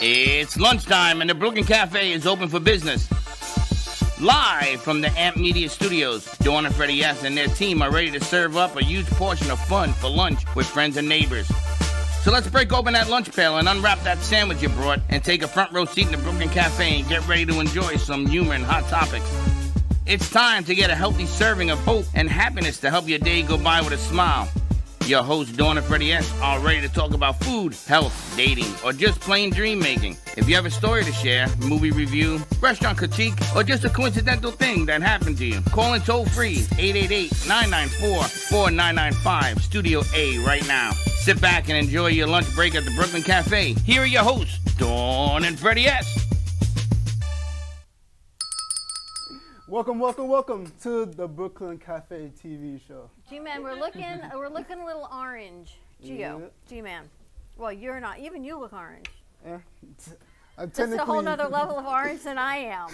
It's lunchtime and the Brooklyn Cafe is open for business. Live from the Amp Media Studios, Dawn and Freddie S. and their team are ready to serve up a huge portion of fun for lunch with friends and neighbors. So let's break open that lunch pail and unwrap that sandwich you brought and take a front row seat in the Brooklyn Cafe and get ready to enjoy some humor and hot topics. It's time to get a healthy serving of hope and happiness to help your day go by with a smile. Your hosts, Dawn and Freddie S., are ready to talk about food, health, dating, or just plain dream making. If you have a story to share, movie review, restaurant critique, or just a coincidental thing that happened to you, call in toll free 888-994-4995, Studio A right now. Sit back and enjoy your lunch break at the Brooklyn Cafe. Here are your hosts, Dawn and Freddie S. Welcome to the Brooklyn Cafe TV show. G-Man, we're looking a little orange. Yeah. G-Man. Well, you're not. Even you look orange. Yeah. This is a whole nother level of orange than I am.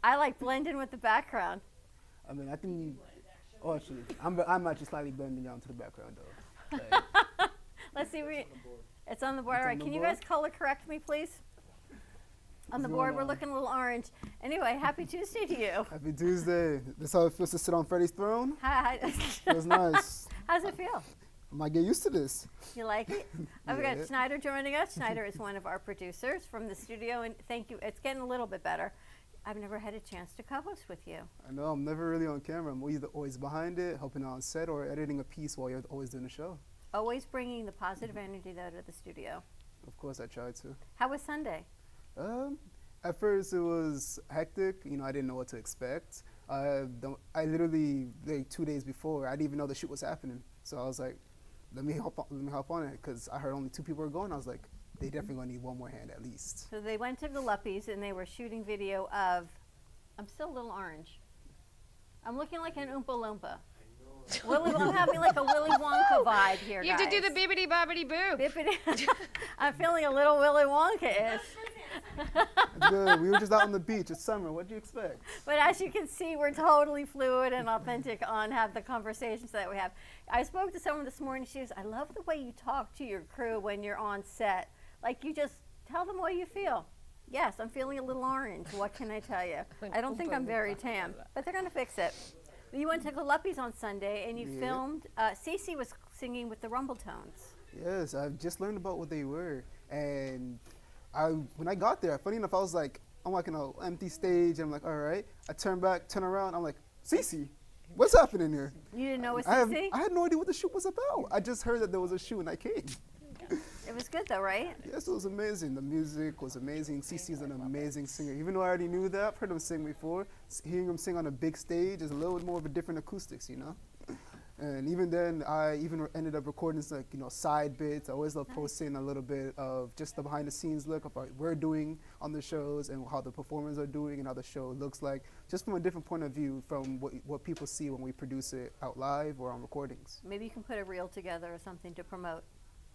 I like blend in with the background. I mean, I think. Oh, actually, I'm actually slightly blending onto the background though. Like, Let's see. It's on the board. All right. Can you guys color correct me, please? On the board, we're looking a little orange. Anyway, happy Tuesday to you. Happy Tuesday. This how it feels to sit on Freddie's throne. Hi. Feels nice. How's it feel? I might get used to this. You like it? I've Yeah. got Schneider joining us. Schneider is one of our producers from the studio, and thank you. It's getting a little bit better. I've never had a chance to co-host with you. I know I'm never really on camera. I'm either always behind it, helping out on set, or editing a piece while you're always doing the show. Always bringing the positive energy, though, to the studio. Of course, I tried to. How was Sunday? At first it was hectic. You know, I didn't know what to expect. I literally, like 2 days before, I didn't even know the shoot was happening. So I was like, let me hop on it, because I heard only 2 people were going. I was like, they definitely gonna need one more hand at least. So they went to the Luppies and they were shooting video of, I'm still a little orange. I'm looking like an Oompa Loompa. I'm having like a Willy Wonka vibe here, You have to do the bibbity bobbity boo. I'm feeling a little Willy Wonka-ish. Good. We were just out on the beach. It's summer. What do you expect? But as you can see, we're totally fluid and authentic on the conversations that we have. I spoke to someone this morning. She goes, I love the way you talk to your crew when you're on set. Like, you just tell them what you feel. Yes, I'm feeling a little orange. What can I tell you? I don't think I'm very tan, but they're going to fix it. You went to the Luppies on Sunday and you filmed. Cece was singing with the Rumble Tones. Yes, I've just learned about what they were. And when I got there, funny enough, I was like, I'm like in an empty stage. I'm like, all right. I turn around. I'm like, Cece, what's happening here? You didn't know it was Cece? I had no idea what the shoot was about. I just heard that there was a shoot and I came. It was good though, right? Yes, it was amazing. The music was amazing. Cece's an amazing singer. Even though I already knew that, I've heard him sing before. Hearing him sing on a big stage is a little bit more of a different acoustics, you know? And even then, I even ended up recording like, you know, side bits. I always love posting a little bit of just the behind the scenes look of what we're doing on the shows and how the performers are doing and how the show looks like, just from a different point of view from what people see when we produce it out live or on recordings. Maybe you can put a reel together or something to promote.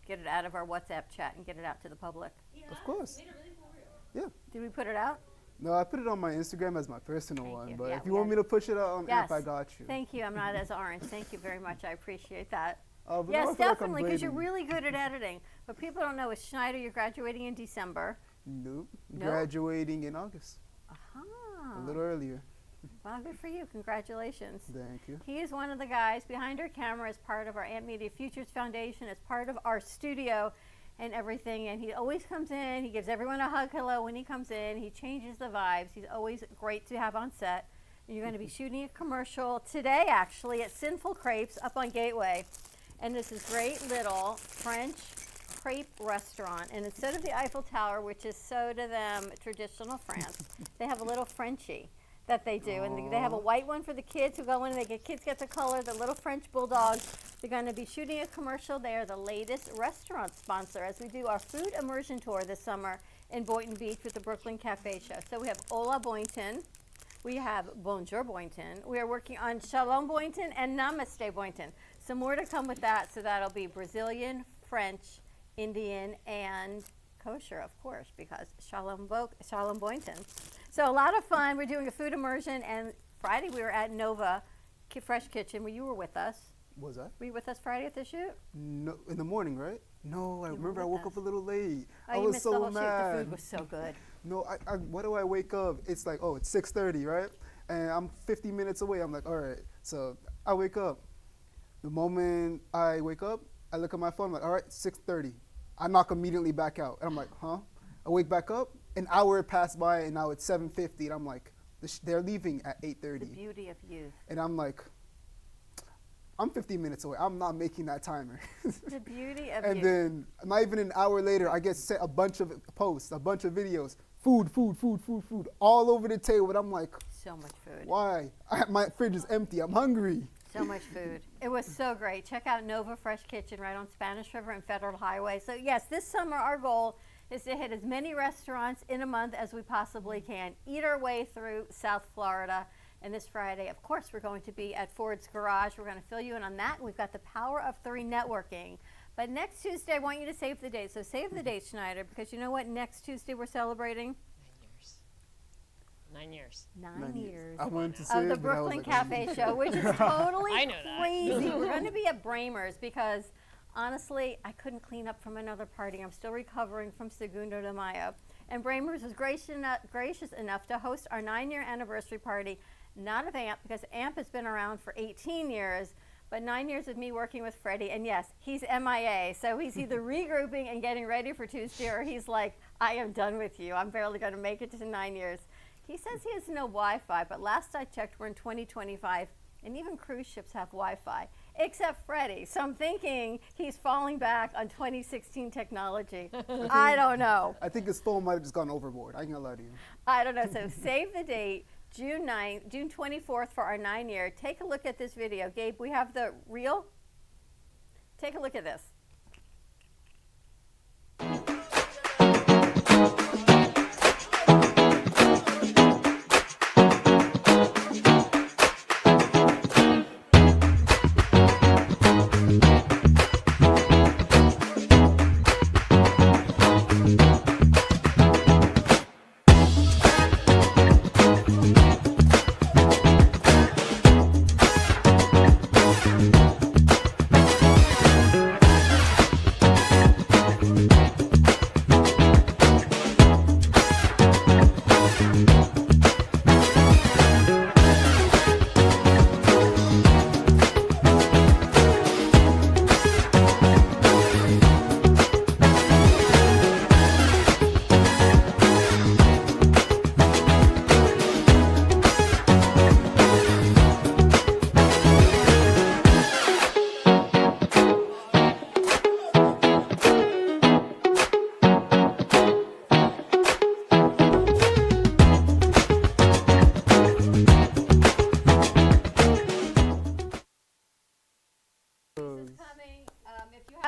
Get it out of our WhatsApp chat and get it out to the public. Of course. Yeah. Did we put it out? No, I put it on my Instagram as my personal one. you. But Yeah, if you want me to push it out on Amp, I got you. Thank you. I'm not as orange. Thank you very much. I appreciate that. But Yes, no, I feel like I'm definitely, because you're blading. really good at editing. What people don't know is Schneider, you're graduating in December. Nope. No? Graduating in August. A little earlier. Well, good for you. Congratulations. Thank you. He is one of the guys behind our camera as part of our Amp Media Futures Foundation, as part of our studio and everything. And he always comes in. He gives everyone a hug hello when he comes in. He changes the vibes. He's always great to have on set. And you're going to be shooting a commercial today, actually, at Sinful Crepes up on Gateway. And this is great little French crepe restaurant. And instead of the Eiffel Tower, which is so to them traditional France, they have a little Frenchie that they do. And they have a white one for the kids who go in and kids get the color, the little French bulldogs. They're going to be shooting a commercial. They are the latest restaurant sponsor as we do our food immersion tour this summer in Boynton Beach with the Brooklyn Cafe Show. So we have Hola Boynton. We have Bonjour Boynton. We are working on Shalom Boynton and Namaste Boynton. So more to come with that. So that'll be Brazilian, French, Indian, and kosher, of course, because Shalom Boynton. So a lot of fun. We're doing a food immersion, and Friday we were at Nova Fresh Kitchen, where you were with us. Was that? Were you with us Friday at the shoot? No, in the morning, right? No, I remember I with woke up us. a little late. Oh, I you was missed so the whole shoot. The mad. food was so good. No, what do I wake up? It's like, oh, it's 6:30, right? And I'm 50 minutes away. I'm like, all right. So I wake up. The moment I wake up, I look at my phone. I'm like, all right, 6:30. I knock immediately back out. And I'm like, huh? I wake back up. An hour passed by, and now it's 7:50. And I'm like, they're leaving at 8:30. The beauty of youth. And I'm like, I'm 15 minutes away. I'm not making that timer. The beauty of And youth. then, not even an hour later, I get sent a bunch of posts, a bunch of videos, food, all over the table. And I'm like, So much food. why? My fridge is empty. I'm hungry. So much food. It was so great. Check out Nova Fresh Kitchen right on Spanish River and Federal Highway. So yes, this summer our goal is to hit as many restaurants in a month as we possibly can. Eat our way through South Florida. And this Friday, of course, we're going to be at Ford's Garage. We're going to fill you in on that. We've got the Power of 3 networking. But next Tuesday, I want you to save the date. So save the date, Schneider, because you know what? Next Tuesday we're celebrating 9 years. 9 years. I wanted to say Of the it, but I was Brooklyn like, Cafe Show, which is totally I know that. crazy. We're going to be at Bramer's because, honestly, I couldn't clean up from another party. I'm still recovering from Segundo de Mayo. And Bramer's was gracious enough to host our 9-year anniversary party, not of AMP, because AMP has been around for 18 years, but 9 years of me working with Freddie. And yes, he's MIA, so he's either regrouping and getting ready for Tuesday, or he's like, I am done with you. I'm barely going to make it to 9 years. He says he has no Wi-Fi, but last I checked, we're in 2025, and even cruise ships have Wi-Fi, except Freddie. So I'm thinking he's falling back on 2016 technology. I don't know. I think his phone might have just gone overboard. I ain't gonna lie to you. I don't know. So save the date, June 9th, June 24th for our 9-year. Take a look at this video. Gabe, we have the reel. Take a look at this.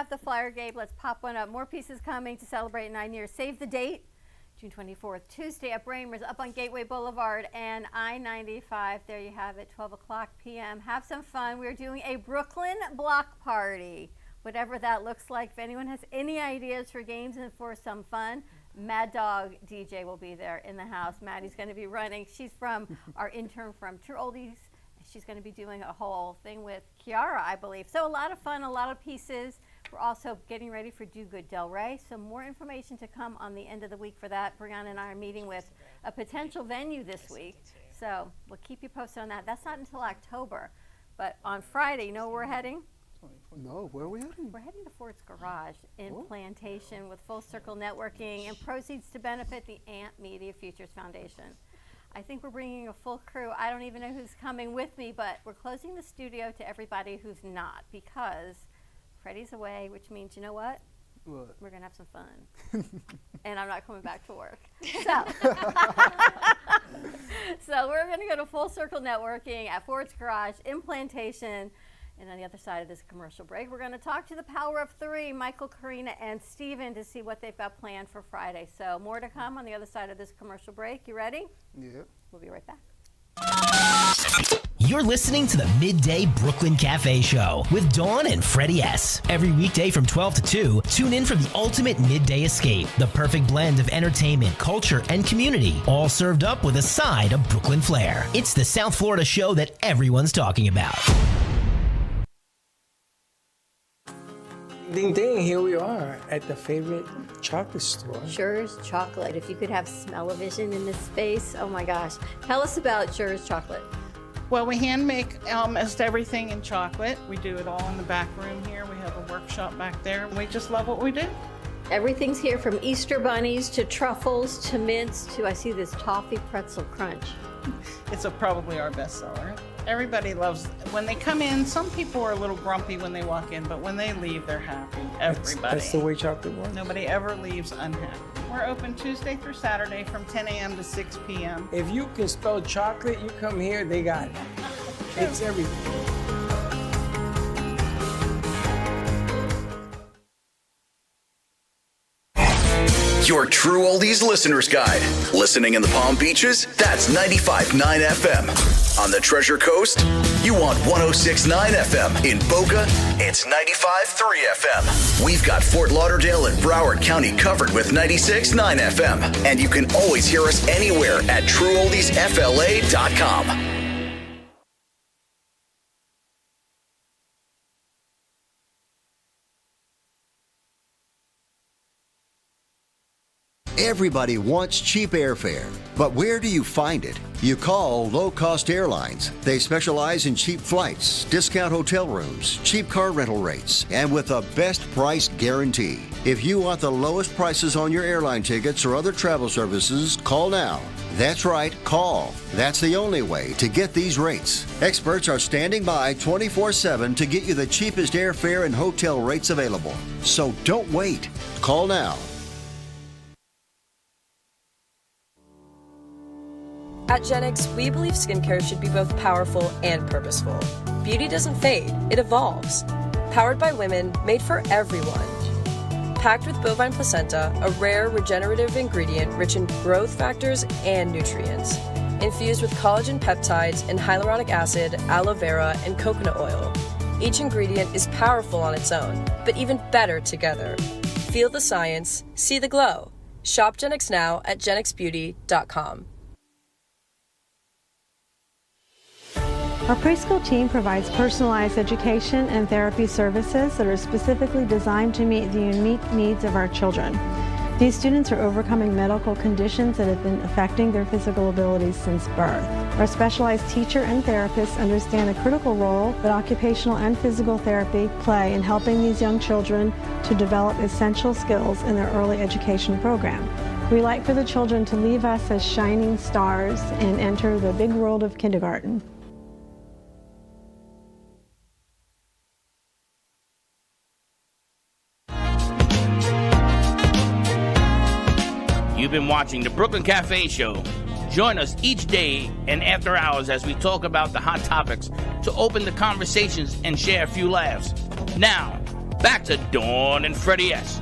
The flyer, Gabe, let's pop one up. More pieces coming to celebrate 9 years. Save the date, June 24th, Tuesday at Bramer's up on Gateway Boulevard and I-95. There you have it, 12 o'clock p.m. Have some fun. We're doing a Brooklyn block party, whatever that looks like. If anyone has any ideas for games and for some fun, Mad Dog DJ will be there in the house. Maddie's going to be running. She's from our intern from True Oldies. She's going to be doing a whole thing with Kiara, I believe. So a lot of fun, a lot of pieces. We're also getting ready for Do Good Delray. So more information to come on the end of the week for that. Brianna and I are meeting with a potential venue this week. So we'll keep you posted on that. That's not until October. But on Friday, you know where we're heading? No, where are we heading? We're heading to Ford's Garage in Plantation with Full Circle Networking and proceeds to benefit the AMP Media Futures Foundation. I think we're bringing a full crew. I don't even know who's coming with me, but we're closing the studio to everybody who's not because Freddie's away, which means, you know what? What? We're going to have some fun. And I'm not coming back to work. So, so we're going to go to Full Circle Networking at Ford's Garage in Plantation. And on the other side of this commercial break, we're going to talk to the Power of 3, Michael, Karina, and Steven, to see what they've got planned for Friday. So more to come on the other side of this commercial break. You ready? Yeah. We'll be right back. You're listening to the Midday Brooklyn Cafe Show with Dawn and Freddie S. Every weekday from 12 to 2, tune in for the ultimate midday escape. The perfect blend of entertainment, culture, and community, all served up with a side of Brooklyn flair. It's the South Florida show that everyone's talking about. Ding ding, here we are at the favorite chocolate store. Sure's Chocolate. If you could have smell-o-vision in this space, oh my gosh. Tell us about Sure's Chocolate. Well, we hand make almost everything in chocolate. We do it all in the back room here. We have a workshop back there. We just love what we do. Everything's here from Easter bunnies to truffles to mints to, I see this toffee pretzel crunch. It's probably our best seller. Everybody loves, when they come in, some people are a little grumpy when they walk in, but when they leave, they're happy. Everybody. That's the way chocolate works. Nobody ever leaves unhappy. We're open Tuesday through Saturday from 10 a.m. to 6 p.m. If you can spell chocolate, you come here, they got it. It's everything. Your True Oldies Listener's Guide. Listening in the Palm Beaches? That's 95.9 FM. On the Treasure Coast? You want 106.9 FM. In Boca? It's 95.3 FM. We've got Fort Lauderdale and Broward County covered with 96.9 FM. And you can always hear us anywhere at TrueOldiesFLA.com. Everybody wants cheap airfare, but where do you find it? You call Low Cost Airlines. They specialize in cheap flights, discount hotel rooms, cheap car rental rates, and with a best price guarantee. If you want the lowest prices on your airline tickets or other travel services, call now. That's right, call. That's the only way to get these rates. Experts are standing by 24/7 to get you the cheapest airfare and hotel rates available. So don't wait. Call now. At Genix, we believe skincare should be both powerful and purposeful. Beauty doesn't fade, it evolves. Powered by women, made for everyone. Packed with bovine placenta, a rare regenerative ingredient rich in growth factors and nutrients. Infused with collagen peptides and hyaluronic acid, aloe vera, and coconut oil. Each ingredient is powerful on its own, but even better together. Feel the science, see the glow. Shop Genix now at genixbeauty.com. Our preschool team provides personalized education and therapy services that are specifically designed to meet the unique needs of our children. These students are overcoming medical conditions that have been affecting their physical abilities since birth. Our specialized teacher and therapists understand the critical role that occupational and physical therapy play in helping these young children to develop essential skills in their early education program. We like for the children to leave us as shining stars and enter the big world of kindergarten. You've been watching the Brooklyn Cafe Show. Join us each day and after hours as we talk about the hot topics to open the conversations and share a few laughs. Now, back to Dawn and Freddie S.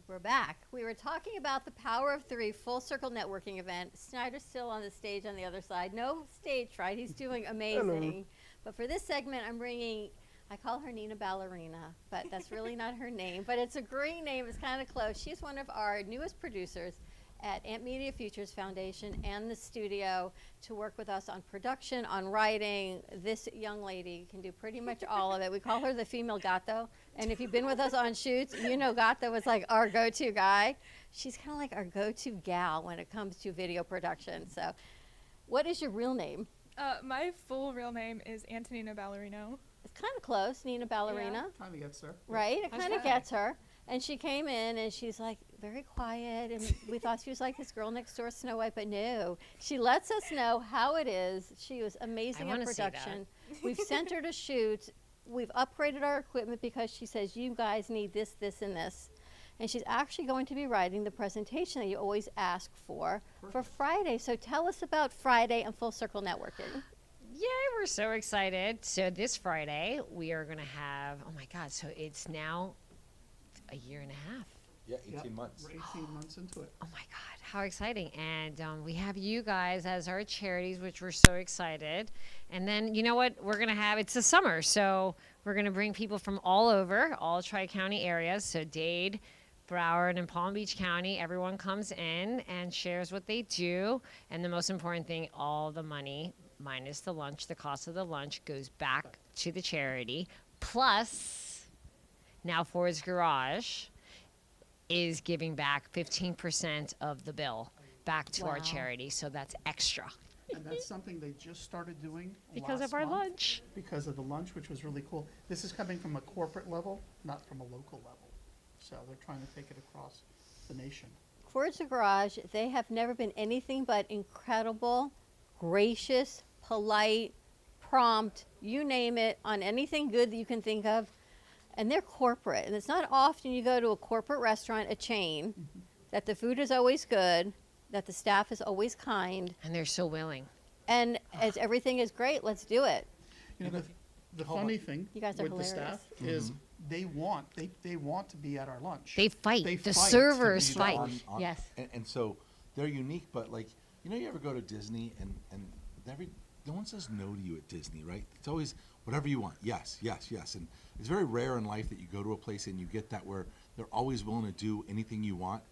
We're back. We were talking about the Power of Three Full Circle Networking event. Snyder's still on the stage on the other side. No stage fright. He's doing amazing. Hello. But for this segment, I'm bringing, I call her Nina Ballerina, but that's really not her name. But it's a great name. It's kind of close. She's one of our newest producers at Amp Media Futures Foundation and the studio to work with us on production, on writing. This young lady can do pretty much all of it. We call her the female Gato. And if you've been with us on shoots, you know Gato was like our go-to guy. She's kind of like our go-to gal when it comes to video production. So what is your real name? My full real name is Antonina Ballerino. It's kind of close, Nina Ballerina. Yeah. Kind of gets her. Right? It kind of gets her. And she came in and she's like very quiet, and we thought she was like this girl next door, Snow White, but no. She lets us know how it is. She was amazing at production. We've sent her to shoot. We've upgraded our equipment because she says, you guys need this, this, and this. And she's actually going to be writing the presentation that you always ask for Friday. So tell us about Friday and Full Circle Networking. Yay, we're so excited. So this Friday, we are going to have, oh my God, so it's now a year and a half. Yeah, 18 months. We're 18 months into it. Oh my God, how exciting. And we have you guys as our charities, which we're so excited. And then, you know what, we're going to have, it's the summer, so we're going to bring people from all over, all Tri-County areas, so Dade, Broward, and Palm Beach County. Everyone comes in and shares what they do. And the most important thing, all the money minus the lunch. The cost of the lunch goes back to the charity. Plus, now Ford's Garage is giving back 15% of the bill back to our charity. So that's extra. And that's something they just started doing Because last of our month, lunch. Because of the lunch, which was really cool. This is coming from a corporate level, not from a local level. So they're trying to take it across the nation. Ford's Garage, they have never been anything but incredible, gracious, polite, prompt, you name it, on anything good that you can think of. And they're corporate. And it's not often you go to a corporate restaurant, a chain, that the food is always good, that the staff is always kind. And they're so willing. And as everything is great, let's do it. You know, the funny thing You guys are with the hilarious. staff is they want to be at our lunch. They fight. They The fight to servers be fight. there. Yes. And so they're unique, but like, you know, you ever go to Disney and no one says no to you at Disney, right? It's always whatever you want. Yes, yes, yes. And it's very rare in life that you go to a place and you get that where they're always willing to do anything you want.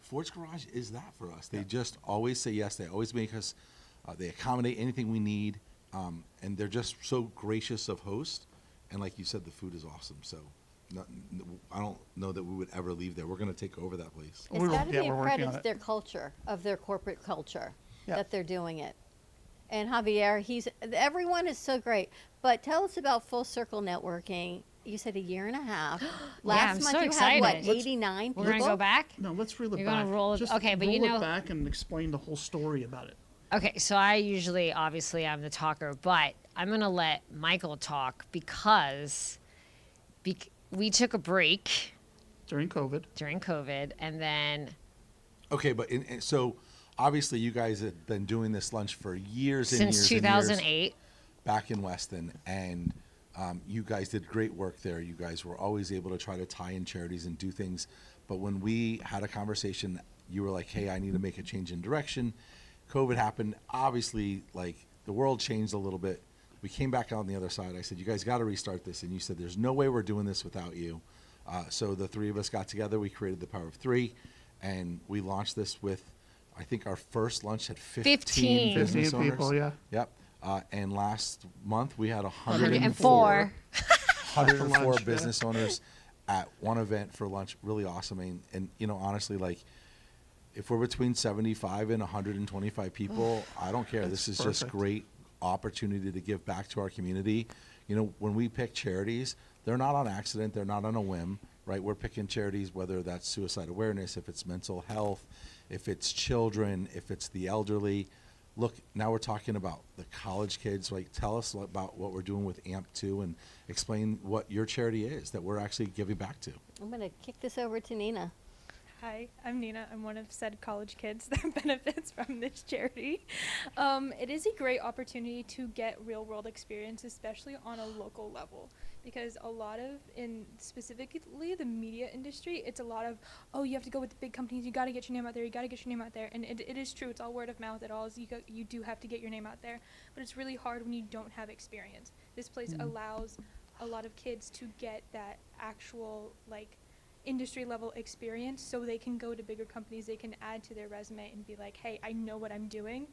Ford's Garage is that for us. They just always say yes. They always make us, they accommodate anything we need. And they're just so gracious of host. And like you said, the food is awesome. So I don't know that we would ever leave there. We're going to take over that place. It's got to be a credit to their culture, of their corporate culture, that they're doing it. And Javier, everyone is so great. But tell us about Full Circle Networking. You said a year and a half. Last month so you excited. had, what, 89 people? We're going to go back? No, let's reel it You're back. gonna roll it. Just Okay, but roll you know. it back and explain the whole story about it. Okay, so I usually, obviously, I'm the talker, but I'm going to let Michael talk because we took a break. During COVID. And then. Okay, but so obviously you guys have been doing this lunch for years and years. Since 2008. Back in Weston. And you guys did great work there. You guys were always able to try to tie in charities and do things. But when we had a conversation, you were like, hey, I need to make a change in direction. COVID happened. Obviously, like, the world changed a little bit. We came back out on the other side. I said, you guys got to restart this. And you said, there's no way we're doing this without you. So the three of us got together. We created the Power of Three. And we launched this with, I think our first lunch had 15 business owners. People, yeah. Yep. And last month we had 104 business owners at one event for lunch. Really awesome. And you know, honestly, like, if we're between 75 and 125 people, I don't care. This is just great opportunity to give back to our community. You know, when we pick charities, they're not on accident. They're not on a whim, right? We're picking charities, whether that's suicide awareness, if it's mental health, if it's children, if it's the elderly. Look, now we're talking about the college kids. Like, tell us about what we're doing with AMP2 and explain what your charity is that we're actually giving back to. I'm going to kick this over to Nina. Hi, I'm Nina. I'm one of said college kids that benefits from this charity. It is a great opportunity to get real-world experience, especially on a local level, because a lot of, in specifically the media industry, it's a lot of, oh, you have to go with the big companies, you got to get your name out there, you got to get your name out there, and it is true. It's all word of mouth. You do have to get your name out there, but it's really hard when you don't have experience. This place allows a lot of kids to get that actual, like, industry level experience, so they can go to bigger companies, they can add to their resume and be like, hey, I know what I'm doing.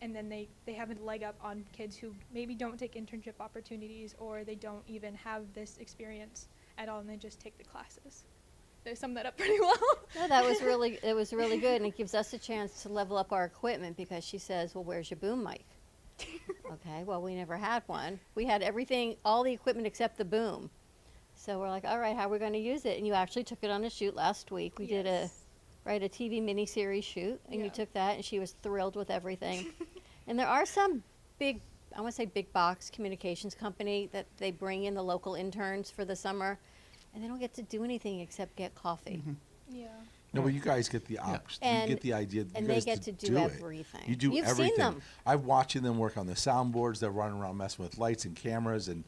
And then they have a leg up on kids who maybe don't take internship opportunities, or they don't even have this experience at all, and they just take the classes. Did I sum that up pretty well? No, it was really good, and it gives us a chance to level up our equipment, because she says, well, where's your boom mic? Okay, well, we never had one. We had everything, all the equipment except the boom. So we're like, all right, how are we going to use it? And you actually took it on a shoot last week. We did a TV miniseries shoot, and you took that, and she was thrilled with everything. And there are some big, I want to say big box communications company that they bring in the local interns for the summer, and they don't get to do anything except get coffee. Yeah. No, but you guys get the option. You get the idea. And you guys they get to do everything. You do You've everything. seen them. I'm watching them work on the soundboards. They're running around messing with lights and cameras, and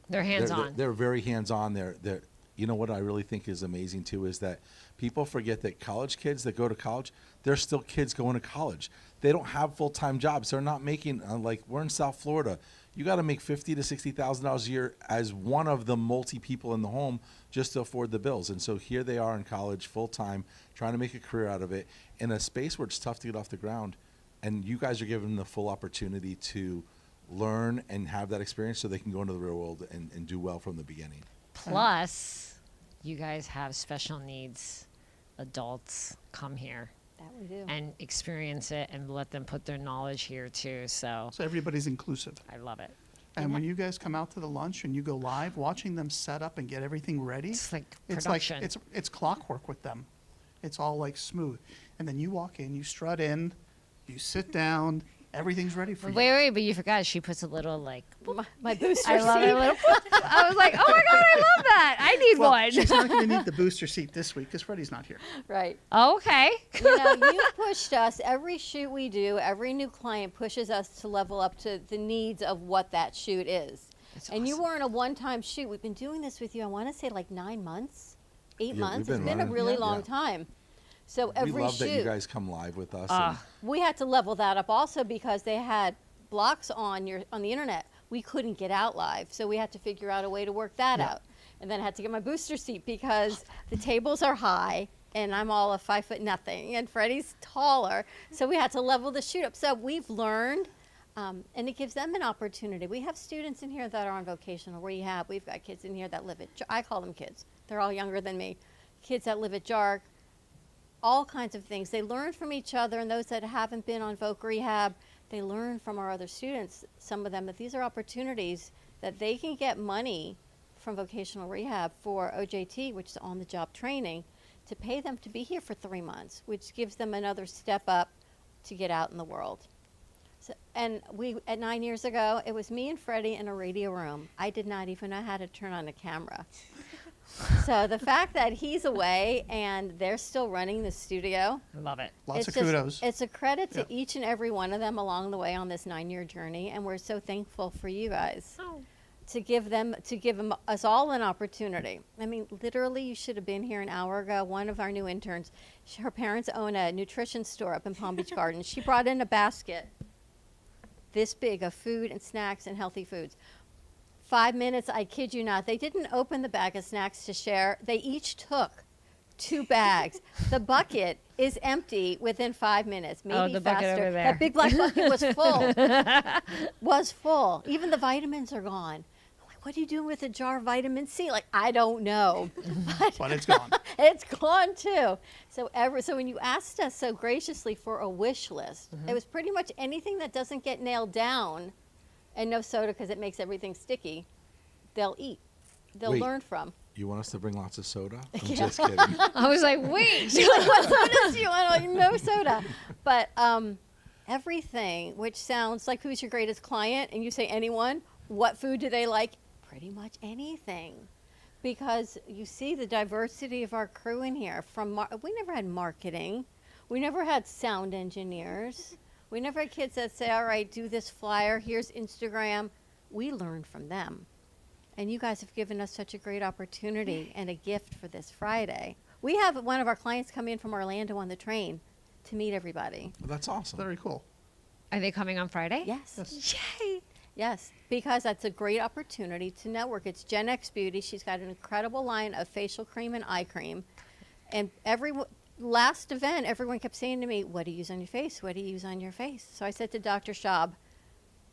they're hands-on. They're very hands-on. They're you know what I really think is amazing too is that people forget that college kids that go to college, they're still kids going to college. They don't have full-time jobs. They're not making like we're in South Florida. You got to make $50,000 to $60,000 a year as one of the multi people in the home just to afford the bills. And so here they are in college full-time, trying to make a career out of it in a space where it's tough to get off the ground. And you guys are giving them the full opportunity to learn and have that experience so they can go into the real world and do well from the beginning. Plus, you guys have special needs adults come here. That we do. And experience it and let them put their knowledge here too. So everybody's inclusive. I love it. And when you guys come out to the lunch and you go live, watching them set up and get everything ready, it's like production. production. It's clockwork with them. It's all like smooth. And then you walk in, you strut in, you sit down, everything's ready for you. Wait, but you forgot she puts a little like my booster I love seat. it. A little. I was like, oh my god, I love that. I need one. She's not going to need the booster seat this week because Freddie's not here. Right. Okay. You pushed us. Every shoot we do, every new client pushes us to level up to the needs of what that shoot is. And you weren't a one-time shoot. We've been doing this with you, I want to say like 9 months, 8 months. It's been a really long time. So every we love shoot, that you guys come live with us. we had to level that up also because they had blocks on the internet. We couldn't get out live, so we had to figure out a way to work that out. And then I had to get my booster seat because the tables are high and I'm all of 5 foot nothing and Freddie's taller, so we had to level the shoot up. So we've learned, and it gives them an opportunity. We have students in here that are on vocational rehab. We've got kids in here that live at, I call them kids. They're all younger than me. Kids that live at JARC, all kinds of things. They learn from each other, and those that haven't been on voc rehab, they learn from our other students, some of them, that these are opportunities that they can get money from vocational rehab for OJT, which is on-the-job training, to pay them to be here for 3 months, which gives them another step up to get out in the world. So, and at 9 years ago, it was me and Freddie in a radio room. I did not even know how to turn on a camera. So the fact that he's away and they're still running the studio. I love it. Lots of kudos. It's a credit to each and every one of them along the way on this 9-year journey, and we're so thankful for you guys to give us all an opportunity. I mean, literally, you should have been here an hour ago. One of our new interns, her parents own a nutrition store up in Palm Beach Gardens. She brought in a basket this big of food and snacks and healthy foods. 5 minutes, I kid you not, they didn't open the bag of snacks to share. They each took 2 bags. The bucket is empty within 5 minutes, maybe the faster. bucket over there. That big black bucket was full. Was full. Even the vitamins are gone. I'm like, what are you doing with a jar of vitamin C? Like, I don't know. But it's gone. It's gone too. So when you asked us so graciously for a wish list, it was pretty much anything that doesn't get nailed down. And no soda because it makes everything sticky. They'll eat. They'll learn from. You want us to bring lots of soda? I'm Yeah. just kidding. I was like, wait. She's like, what sodas do you want? I'm like, no soda. But everything, which sounds like who's your greatest client, and you say anyone, what food do they like? Pretty much anything. Because you see the diversity of our crew in here. We never had marketing. We never had sound engineers. We never had kids that say, all right, do this flyer, here's Instagram. We learned from them. And you guys have given us such a great opportunity and a gift for this Friday. We have one of our clients come in from Orlando on the train to meet everybody. Well, that's awesome. Very cool. Are they coming on Friday? Yes. Yay! Yes, because that's a great opportunity to network. It's Gen X Beauty. She's got an incredible line of facial cream and eye cream. And last event, everyone kept saying to me, what do you use on your face? What do you use on your face? So I said to Dr. Schaub,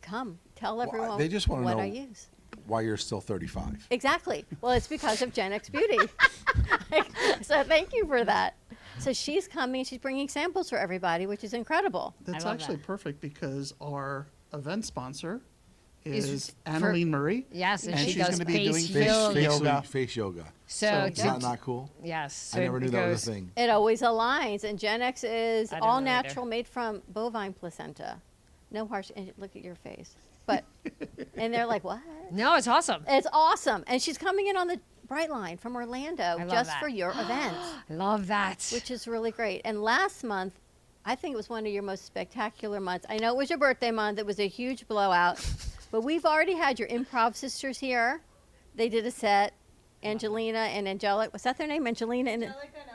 come, tell everyone they just want to what know I use. why you're still 35. Exactly. Well, it's because of Gen X Beauty. So thank you for that. So she's coming, she's bringing samples for everybody, which is incredible. That's actually perfect because our event sponsor Is is Annaline Murray. Yes, and she's she does going to be doing Face yoga. So is that not cool? Yes. I never knew that was a thing. It always aligns, and Gen X is I didn't all know either. natural, made from bovine placenta. No harsh, and look at your face. But, and they're like, what? No, it's awesome. It's awesome. And she's coming in on the Bright Line from Orlando love just that. for your event. I love that. Which is really great. And last month, I think it was one of your most spectacular months. I know it was your birthday month. It was a huge blowout. But we've already had your improv sisters here. They did a set. Angelina and Angelic. Was that their name? Angelina and Angelica and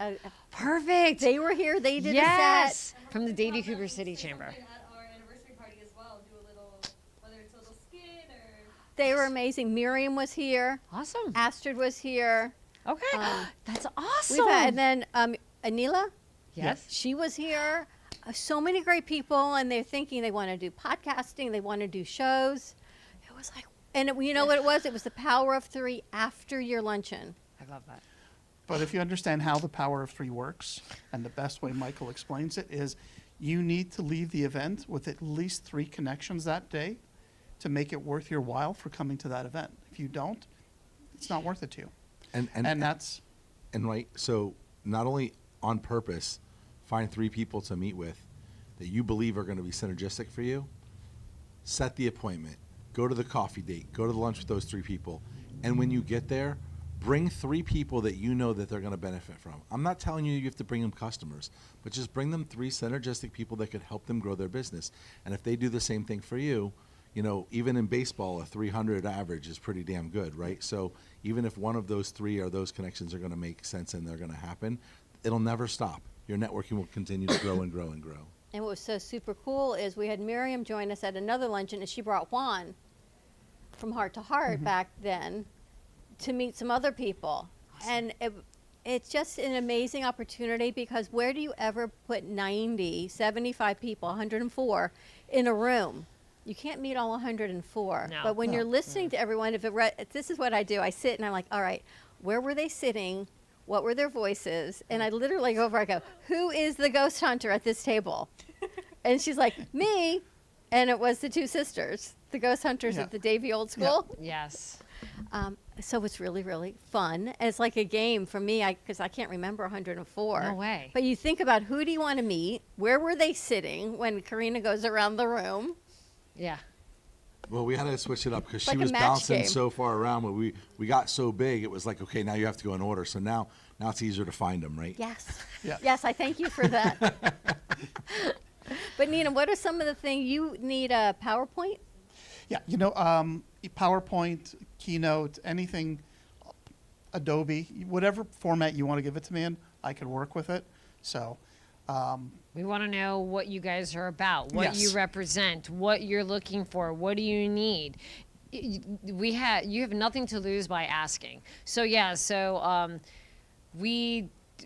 Alexandra. Perfect. They were here. They did a Yes. set. From the Davy Cooper City Chamber. At our anniversary party as well, do a little, whether it's a little skit or. They were amazing. Miriam was here. Awesome. Astrid was here. Okay. That's awesome. We've had, and then Anila. Yes. She was here. so many great people, and they're thinking they want to do podcasting, they want to do shows. It was like, and you know what it was? It was the power of 3 after your luncheon. I love that. But if you understand how the power of 3 works, and the best way Michael explains it is you need to leave the event with at least 3 connections that day to make it worth your while for coming to that event. If you don't, it's not worth it to you. And that's... And right, so not only on purpose, find 3 people to meet with that you believe are going to be synergistic for you, set the appointment, go to the coffee date, go to the lunch with those 3 people, and when you get there, bring 3 people that you know that they're going to benefit from. I'm not telling you have to bring them customers, but just bring them 3 synergistic people that could help them grow their business. And if they do the same thing for you, you know, even in baseball, a 300 average is pretty damn good, right? So even if one of those 3 or those connections are going to make sense and they're going to happen, it'll never stop. Your networking will continue to grow and grow and grow. And what was so super cool is we had Miriam join us at another luncheon, and she brought Juan from Heart to Heart back then to meet some other people. And it's just an amazing opportunity, because where do you ever put 90, 75 people, 104 in a room? You can't meet all 104. No. But when you're listening to everyone, if this is what I do. I sit and I'm like, all right, where were they sitting? What were their voices? And I literally go over, I go, who is the ghost hunter at this table? And she's like, me. And it was the 2 sisters, the ghost hunters at the Davie Old School. Yes. So it's really, really fun. And it's like a game for me, because I can't remember 104. No way. But you think about, who do you want to meet? Where were they sitting when Karina goes around the room? Yeah. Well, we had to switch it up because Like she a was match bouncing game. so far around. But we got so big, it was like, okay, now you have to go in order. So now it's easier to find them, right? Yes. Yeah. Yes, I thank you for that. But Nina, what are some of the things you need? A PowerPoint? Yeah, you know, PowerPoint, Keynote, anything, Adobe, whatever format you want to give it to me in, I can work with it. So... we want to know what you guys are about, what Yes. you represent, what you're looking for, what do you need. You have nothing to lose by asking. So